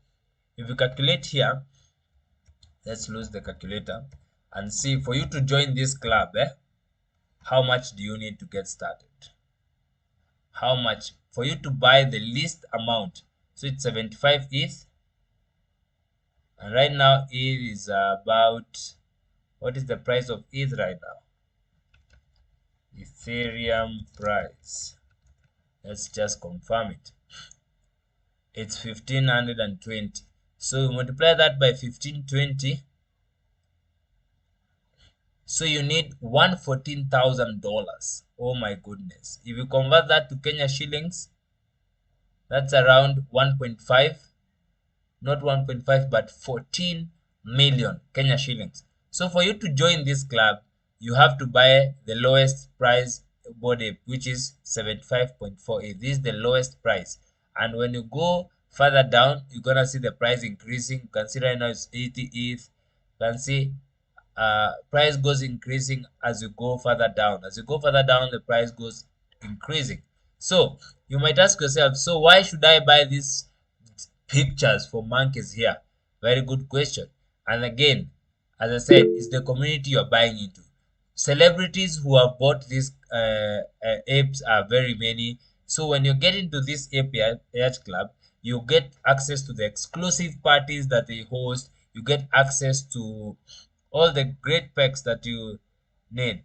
if you calculate here, let's lose the calculator. and see, for you to join this club, how much do you need to get started? How much for you to buy the least amount? So it's 75 ETH, and right now ETH is about, what is the price of ETH right now? Ethereum price, let's just confirm it. It's 1520. So you multiply that by 1520, so you need $114,000. Oh my goodness. If you convert that to Kenya shillings, that's around 1.5, not 1.5, but 14 million Kenya shillings. So for you to join this club, you have to buy the lowest price body, which is 75.48. This is the lowest price. And when you go further down, you're gonna see the price increasing. You can see right now it's 80 ETH. You can see price goes increasing as you go further down. As you go further down, the price goes increasing. So you might ask yourself, so why should I buy these pictures for monkeys here? Very good question. And again, as I said, it's the community you're buying into. Celebrities who have bought these apes are very many. So when you get into this ape club, you get access to the exclusive parties that they host. You get access to all the great perks that you need.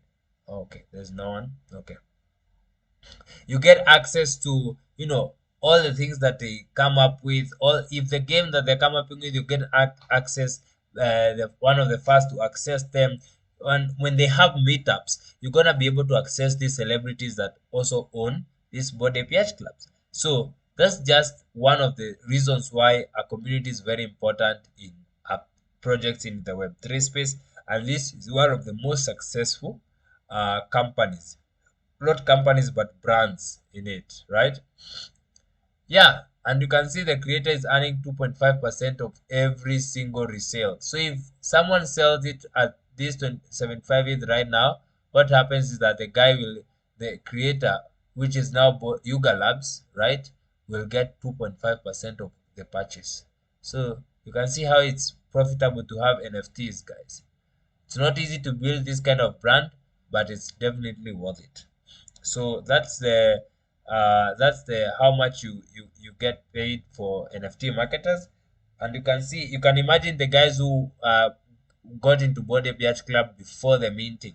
Okay, there's no one. Okay. You get access to, all the things that they come up with. Or if the game that they come up with, you get access, one of the first to access them. And when they have meetups, you're gonna be able to access these celebrities that also own these body PH clubs. So that's just one of the reasons why a community is very important in projects in the Web3 space, and this is one of the most successful companies, not companies but brands in it, right? Yeah, and you can see the creator is earning 2.5% of every single resale. So if someone sells it at this 75 ETH right now, what happens is that the creator, which is now Yuga Labs, right, will get 2.5% of the purchase. So you can see how it's profitable to have NFTs, guys. It's not easy to build this kind of brand, but it's definitely worth it. So that's the how much you get paid for NFT marketers. And you can imagine the guys who got into Body Beach Club before the minting,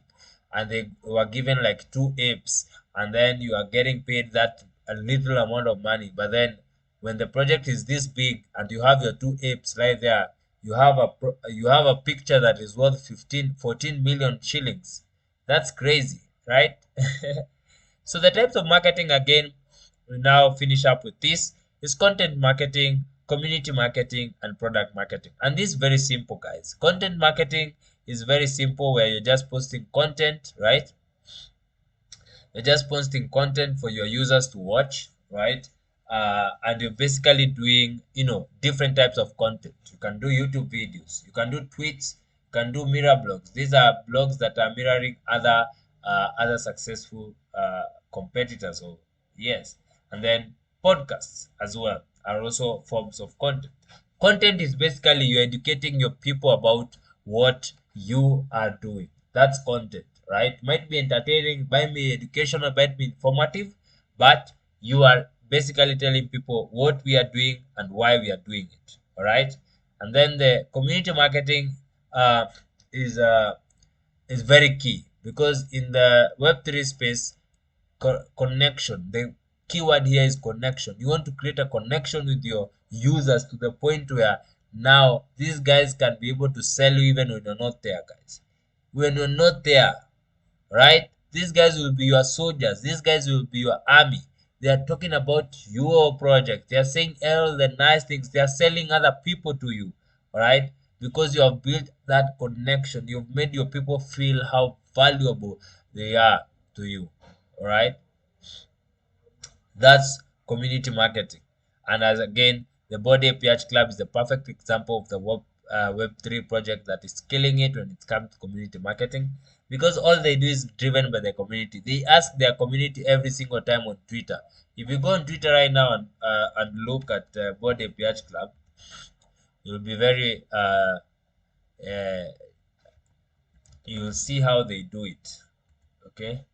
and they were given like 2 apes, and then you are getting paid that a little amount of money. But then when the project is this big and you have your 2 apes right there, you have a picture that is worth 14 million shillings. That's crazy, right? So the types of marketing, again, we now finish up with this, is content marketing, community marketing, and product marketing. And this is very simple, guys. Content marketing is very simple, where you're just posting content, right? You're just posting content for your users to watch, right? And you're basically doing, different types of content. You can do YouTube videos, you can do tweets, you can do mirror blogs. These are blogs that are mirroring other successful competitors. Or yes, and then podcasts as well are also forms of content. Content is basically you educating your people about what you are doing. That's content, right? Might be entertaining, might be educational, might be informative, but you are basically telling people what we are doing and why we are doing it. All right. And then the community marketing uh, is uh, is very key, because in the Web3 space, connection, the keyword here is connection. You want to create a connection with your users to the point where now these guys can be able to sell you even when you're not there, guys. When you're not there, right? These guys will be your soldiers. These guys will be your army. They are talking about your project. They are saying all the nice things. They are selling other people to you, all right? Because you have built that connection. You've made your people feel how valuable they are to you, all right? That's community marketing. And as again, the Body APH Club is the perfect example of the Web3 project that is killing it when it comes to community marketing, because all they do is driven by the community. They ask their community every single time on Twitter. If you go on Twitter right now and look at Body APH Club, you'll be very uh, You'll see how they do it. Okay,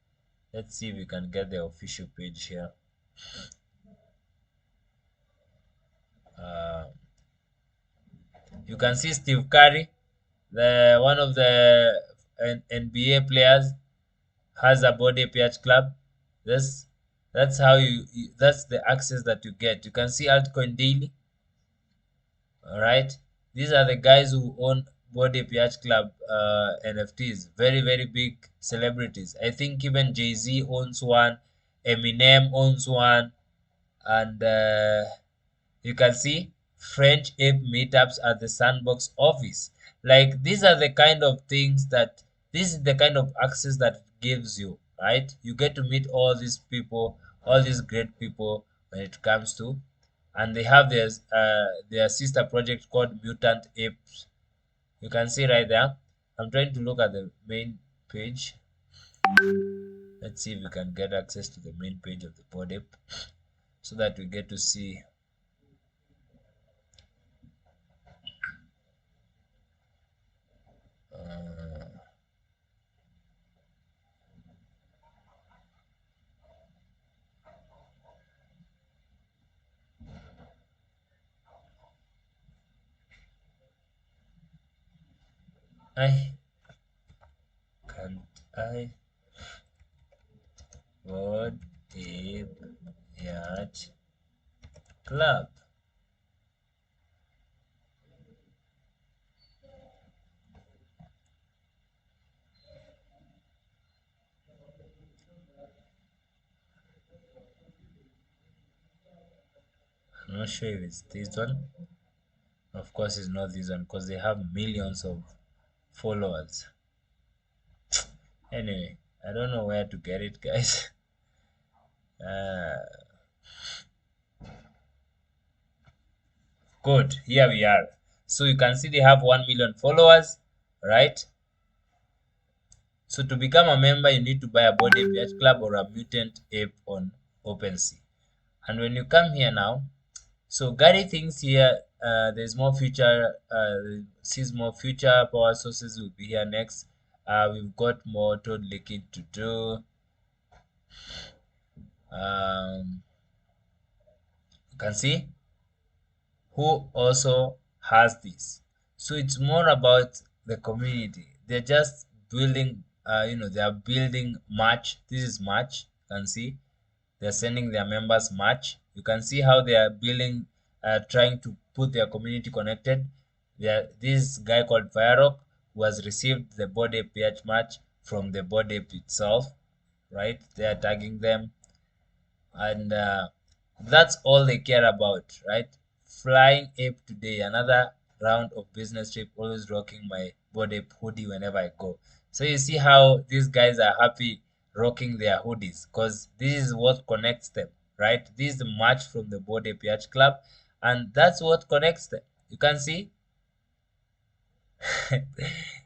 let's see if we can get the official page here. Uh, you can see Steve Curry, the one of the NBA players, has a body PH club. This that's how that's the access that you get. You can see altcoin daily. All right, these are the guys who own body PH club NFTs. Very very big celebrities. I think even Jay-Z owns one, Eminem owns one, and you can see French ape meetups at the Sandbox office. Like these are the kind of things that this is the kind of access that gives you, right? You get to meet all these people, all these great people when it comes to, and they have their sister project called Mutant Apes. You can see right there. I'm trying to look at the main page. Let's see if we can get access to the main page of the pod ape so that we get to see. I can't I What a yacht club. I'm not sure if it's this one. Of course, it's not this one because they have millions of followers. Anyway, I don't know where to get it, guys. Uh, Good, here we are. So you can see they have 1 million followers, right? So to become a member, you need to buy a body PH club or a mutant ape on OpenSea. And when you come here now, so Gary thinks here there's more future, sees more future power sources will be here next. We've got more toad leaking to do. You can see who also has this. So it's more about the community. They're just building, they are building March. This is March. You can see they're sending their members March. You can see how they are building, trying to put their community connected. This guy called Virock who has received the body PH match from the body itself, right? They are tagging them, and that's all they care about, right? Flying ape today, another round of business trip, always rocking my body hoodie whenever I go. So you see how these guys are happy rocking their hoodies because this is what connects them, right? This is the match from the body PH club, and that's what connects them. You can see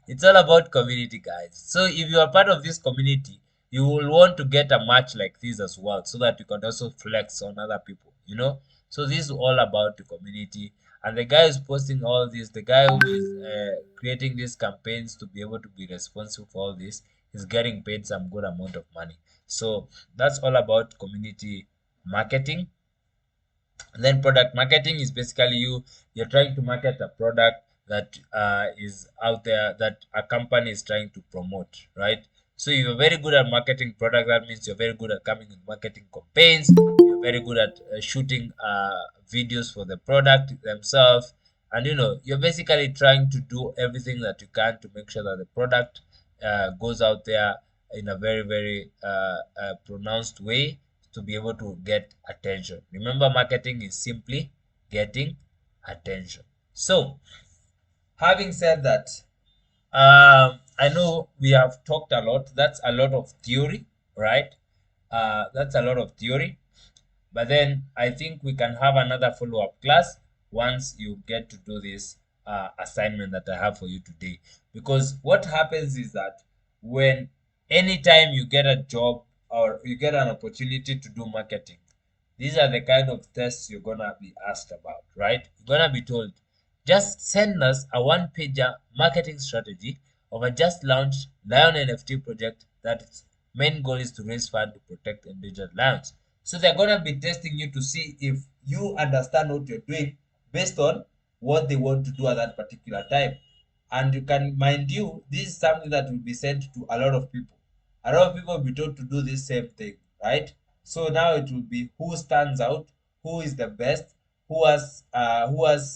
it's all about community, guys. So if you are part of this community, you will want to get a match like this as well so that you can also flex on other people, so this is all about the community. And the guy who's posting all this, the guy who is creating these campaigns to be able to be responsible for all this, is getting paid some good amount of money. So that's all about community marketing. And then product marketing is basically you're trying to market a product that is out there that a company is trying to promote, right? So you're very good at marketing product. That means you're very good at coming in marketing campaigns. You're very good at shooting videos for the product themselves, and you're basically trying to do everything that you can to make sure that the product goes out there in a very very pronounced way to be able to get attention. Remember, marketing is simply getting attention. So, having said that, I know we have talked a lot. That's a lot of theory, right? That's a lot of theory. But then I think we can have another follow up class once you get to do this assignment that I have for you today. Because what happens is that when anytime you get a job or you get an opportunity to do marketing, these are the kind of tests you're going to be asked about, right? You're going to be told, just send us a one pager marketing strategy of a just launched lion NFT project that its main goal is to raise funds to protect endangered lions. So they're gonna be testing you to see if you understand what you're doing based on what they want to do at that particular time. And you can, mind you, this is something that will be sent to a lot of people. A lot of people will be told to do this same thing, right? So now it will be who stands out, who is the best, who has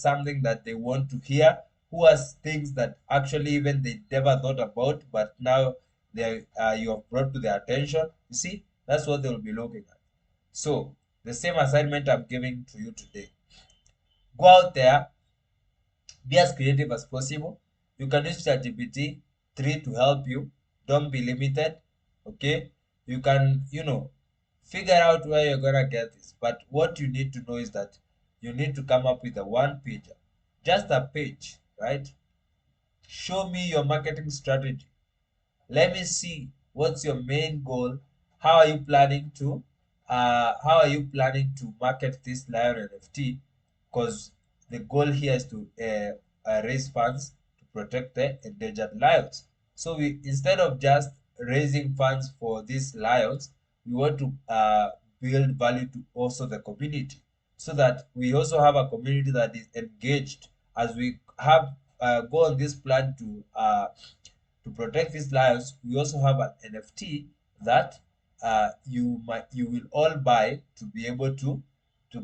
something that they want to hear, who has things that actually even they never thought about, but now they you have brought to their attention. You see, that's what they will be looking at. So the same assignment I'm giving to you today. Go out there, be as creative as possible. You can use ChatGPT 3 to help you. Don't be limited. Okay. You can, figure out where you're gonna get this. But what you need to know is that you need to come up with a one pager. Just a page, right? Show me your marketing strategy. Let me see what's your main goal. How are you planning to market this lion NFT? Because the goal here is to raise funds to protect the endangered lions. So we, instead of just raising funds for these lions, we want to build value to also the community, so that we also have a community that is engaged as we have go on this plan to protect these lions. We also have an NFT that you will all buy to be able to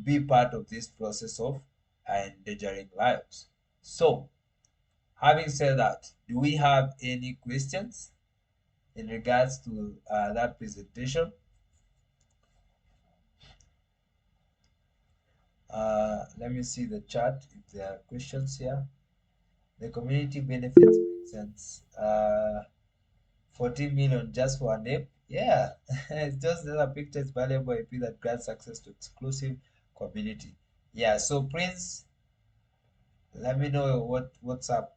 be part of this process of endangering lions. So, having said that, do we have any questions in regards to that presentation? Let me see the chat if there are questions here. The community benefits make sense. 14 million just for a name? Yeah, it's just that a picture is valuable IP that grants access to exclusive community. Yeah, so Prince, let me know what's up.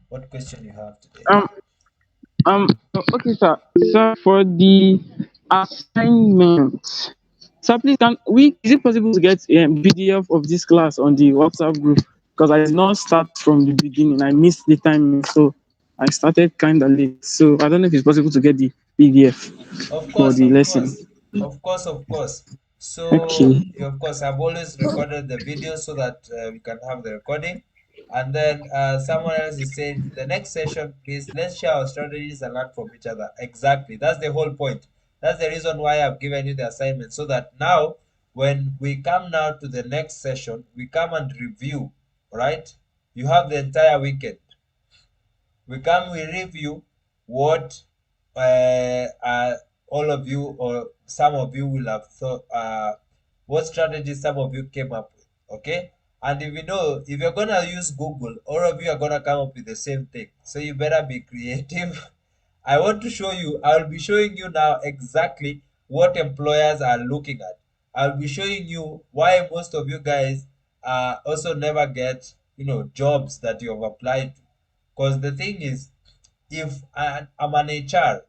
What question you have today? Um, okay, sir. Sir, for the assignment, sir, please is it possible to get PDF of this class on the WhatsApp group? Because I did not start from the beginning. I missed the timing, so I started kind of late. So I don't know if it's possible to get the PDF Of for course, the of lesson. course, of course, of course. So, Okay. of course, I've always recorded the video so that we can have the recording. And then someone else is saying, the next session, please, let's share our strategies and learn from each other. Exactly. That's the whole point. That's the reason why I've given you the assignment, so that now, when we come now to the next session, we come and review, right? You have the entire weekend. We review what all of you or some of you will have thought, what strategies some of you came up with. Okay, and if you know, if you're gonna use Google, all of you are gonna come up with the same thing, so you better be creative. I want to show you, I'll be showing you now exactly what employers are looking at. I'll be showing you why most of you guys also never get, jobs that you have applied to. Because the thing is, if I'm an HR,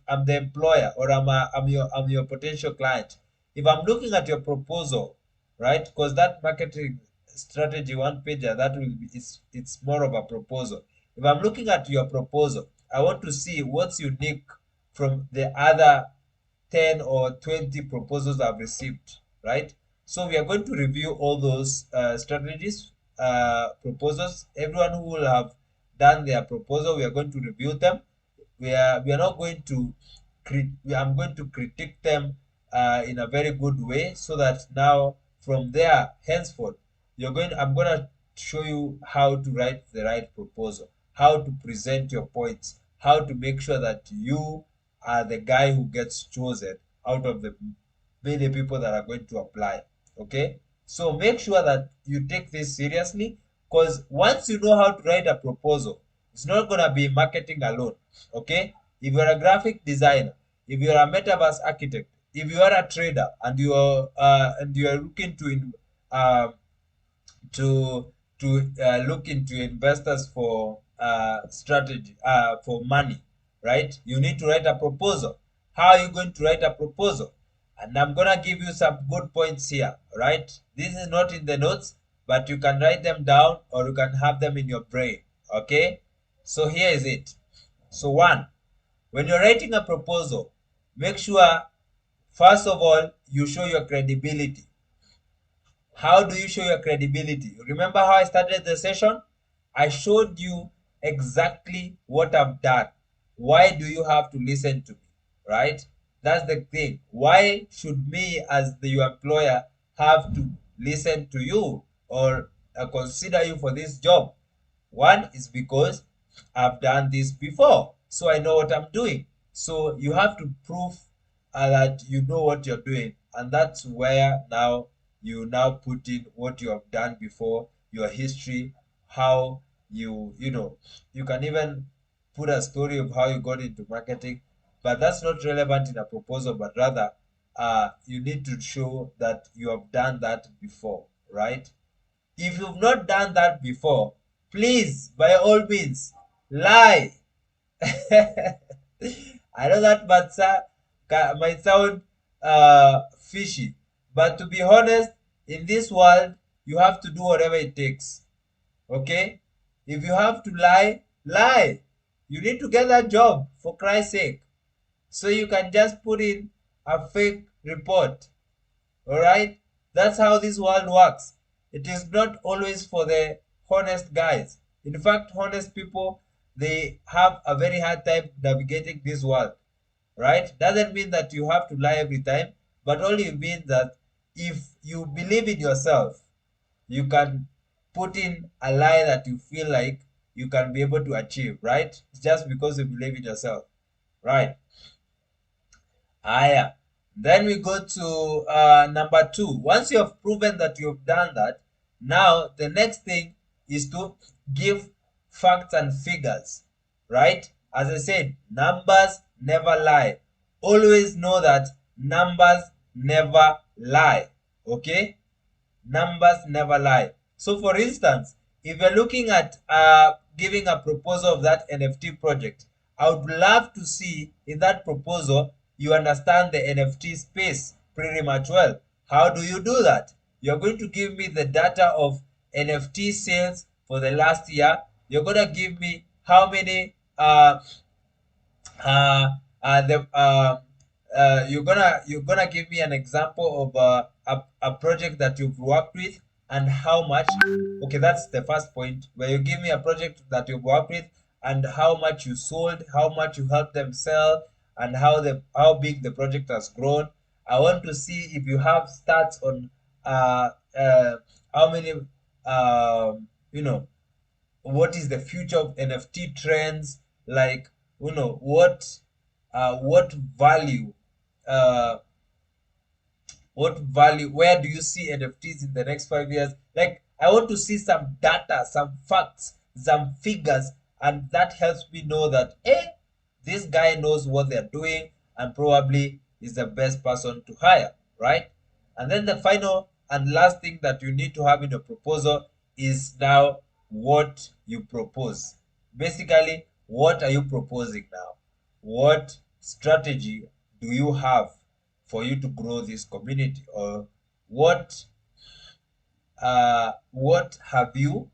I'm the employer, or I'm your potential client. If I'm looking at your proposal, right? Because that marketing strategy one pager, that will be, it's more of a proposal. If I'm looking at your proposal, I want to see what's unique from the other 10 or 20 proposals I've received, right? So we are going to review all those strategies, proposals. Everyone who will have done their proposal, we are going to review them. We are not going to I'm going to critique them in a very good way, so that now from there henceforth I'm going to show you how to write the right proposal, how to present your points, how to make sure that you are the guy who gets chosen out of the many people that are going to apply. Okay, so make sure that you take this seriously, because once you know how to write a proposal, it's not going to be marketing alone. Okay, if you're a graphic designer, if you're a metaverse architect, if you are a trader and you are looking uh, to look into investors for strategy, for money, right? You need to write a proposal. How are you going to write a proposal? And I'm gonna give you some good points here, right? This is not in the notes, but you can write them down or you can have them in your brain. Okay, so here is it. So one, when you're writing a proposal, make sure first of all you show your credibility. How do you show your credibility? Remember how I started the session? I showed you exactly what I've done. Why do you have to listen to me? Right? That's the thing. Why should me as your employer have to listen to you or consider you for this job? One is because I've done this before, so I know what I'm doing. So you have to prove that you know what you're doing, and that's where now you now put in what you have done before, your history, how you can even put a story of how you got into marketing, but that's not relevant in a proposal, but rather you need to show that you have done that before, right? If you've not done that before, please, by all means, lie. I know that might sound fishy, but to be honest, in this world, you have to do whatever it takes. Okay? If you have to lie, lie. You need to get that job, for Christ's sake. So you can just put in a fake report. Alright? That's how this world works. It is not always for the honest guys. In fact, honest people, they have a very hard time navigating this world. Right? Doesn't mean that you have to lie every time, but only means that if you believe in yourself, you can put in a lie that you feel like you can be able to achieve, right? Just because you believe in yourself. Right? Yeah. Then we go to number two. Once you have proven that you've done that, now the next thing is to give facts and figures, right? As I said, numbers never lie. Always know that numbers never lie, okay? Numbers never lie. So for instance, if you're looking at giving a proposal of that NFT project, I would love to see in that proposal you understand the NFT space pretty much well. How do you do that? You're going to give me the data of NFT sales for the last year. You're going to give me how many uh, the you're gonna give me an example of a project that you've worked with and how much. Okay, that's the first point, where you give me a project that you've worked with and how much you sold, how much you helped them sell, and how big the project has grown. I want to see if you have stats on uh, uh, how many you know what is the future of NFT trends, like what value uh where do you see NFTs in the next 5 years? Like, I want to see some data, some facts, some figures, and that helps me know that this guy knows what they're doing and probably is the best person to hire, right? And then the final and last thing that you need to have in your proposal is now what you propose. Basically, what are you proposing now? What strategy do you have for you to grow this community, or what have you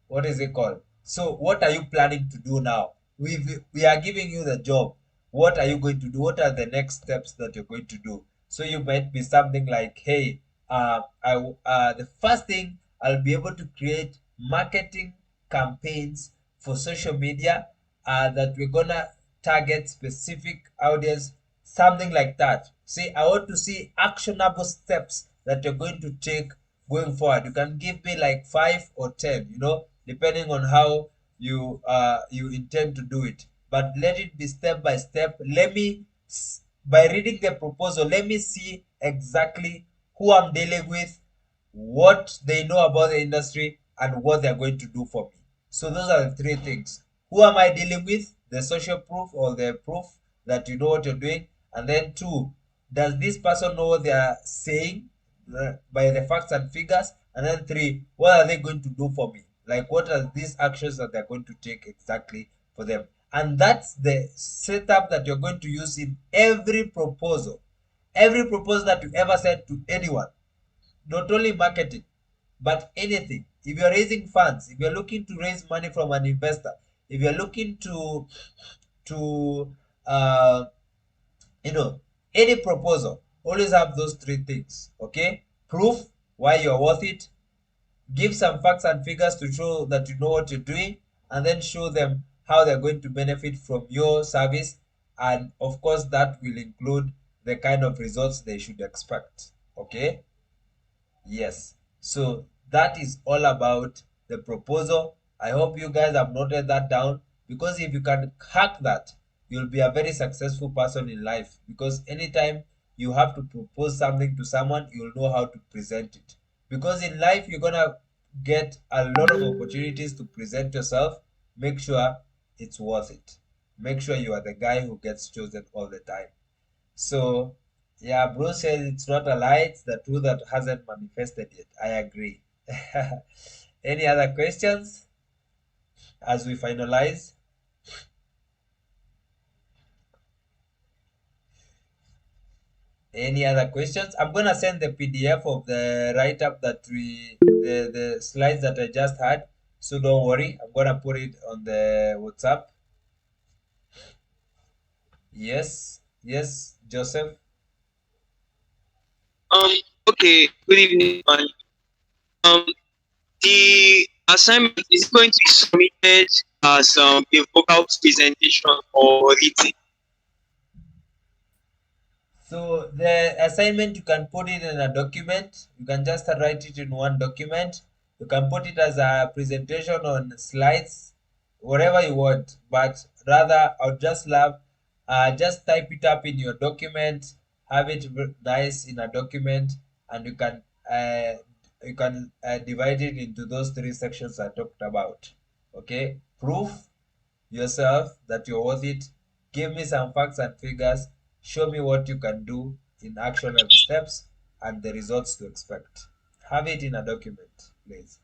what is it called, so what are you planning to do now? We are giving you the job. What are you going to do? What are the next steps that you're going to do? So you might be something like, hey, the first thing, I'll be able to create marketing campaigns for social media that we're gonna target specific audience, something like that. See, I want to see actionable steps that you're going to take going forward. You can give me like 5 or 10, depending on how you intend to do it. But let it be step by step. By reading the proposal, let me see exactly who I'm dealing with, what they know about the industry, and what they're going to do for me. So those are the three things. Who am I dealing with? The social proof, or the proof that you know what you're doing. And then two, does this person know what they are saying by the facts and figures? And then three, what are they going to do for me? Like, what are these actions that they're going to take exactly for them? And that's the setup that you're going to use in every proposal. Every proposal that you ever send to anyone, not only marketing, but anything. If you're raising funds, if you're looking to raise money from an investor, if you're looking to uh, any proposal, always have those three things. Okay, proof why you're worth it, give some facts and figures to show that you know what you're doing, and then show them how they're going to benefit from your service. And of course, that will include the kind of results they should expect. Okay, yes. So that is all about the proposal. I hope you guys have noted that down, because if you can hack that, you'll be a very successful person in life, because anytime you have to propose something to someone, you'll know how to present it. Because in life, you're going to get a lot of opportunities to present yourself. Make sure it's worth it. Make sure you are the guy who gets chosen all the time. So, yeah, Bruce says it's not a lie, it's the truth that hasn't manifested yet. I agree. Any other questions as we finalize? Any other questions? I'm gonna send the PDF of the write-up that the slides that I just had. So don't worry, I'm gonna put it on the WhatsApp. Yes, yes, Joseph. Um, okay, good evening, man. Um, the assignment is going to be submitted as a vocal presentation or written. So the assignment, you can put it in a document. You can just write it in one document. You can put it as a presentation on slides, whatever you want. But rather, I would just love, just type it up in your document, have it nice in a document, and you can divide it into those three sections I talked about. Okay, proof yourself that you're worth it. Give me some facts and figures. Show me what you can do in actionable steps and the results to expect. Have it in a document, please.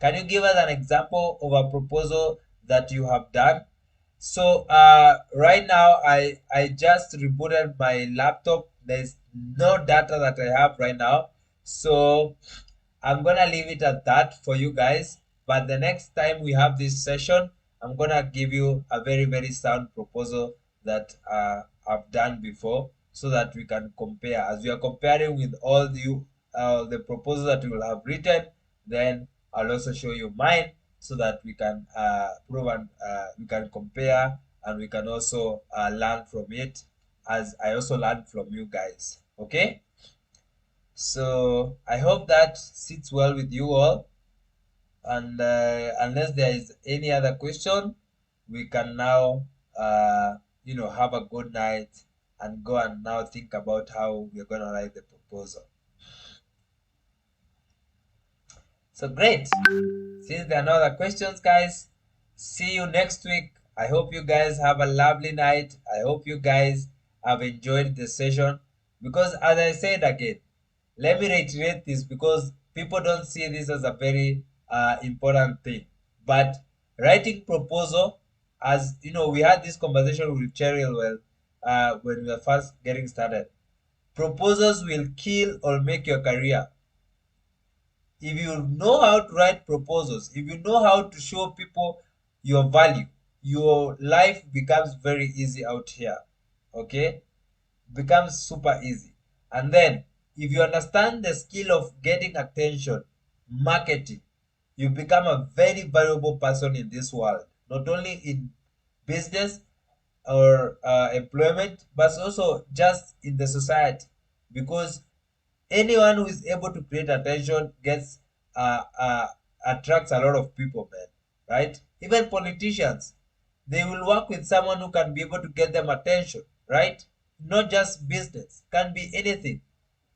Can you give us an example of a proposal that you have done? So right now I just rebooted my laptop. There's no data that I have right now. So I'm gonna leave it at that for you guys. But the next time we have this session, I'm gonna give you a very, very sound proposal that I've done before, so that we can compare. As we are comparing with all the proposals that you will have written, then I'll also show you mine, so that we can prove and we can compare, and we can also learn from it, as I also learned from you guys. Okay? So I hope that sits well with you all. And unless there is any other question, we can now, have a good night and go and now think about how we're going to write the proposal. So great. Since there are no other questions, guys, see you next week. I hope you guys have a lovely night. I hope you guys have enjoyed the session. Because as I said again, let me reiterate this, because people don't see this as a very important thing. But writing proposal, as you know, we had this conversation with Cheryl when we were first getting started. Proposals will kill or make your career. If you know how to write proposals, if you know how to show people your value, your life becomes very easy out here. Okay? Becomes super easy. And then, if you understand the skill of getting attention, marketing, you become a very valuable person in this world, not only in business or employment, but also just in the society. Because anyone who is able to create attention gets uh, uh, attracts a lot of people, man. Right? Even politicians, they will work with someone who can be able to get them attention. Right? Not just business, can be anything.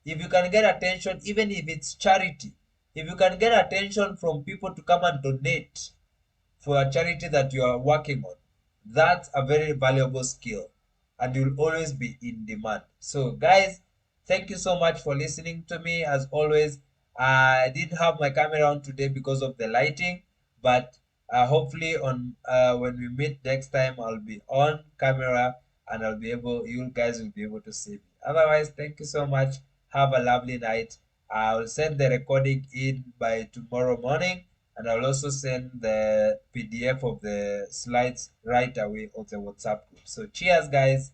If you can get attention, even if it's charity, if you can get attention from people to come and donate for a charity that you are working on, that's a very valuable skill, and you'll always be in demand. So guys, thank you so much for listening to me. As always, I didn't have my camera on today because of the lighting, but hopefully on when we meet next time, I'll be on camera, and you guys will be able to see me. Otherwise, thank you so much. Have a lovely night. I'll send the recording in by tomorrow morning, and I'll also send the PDF of the slides right away on the WhatsApp group. So cheers, guys.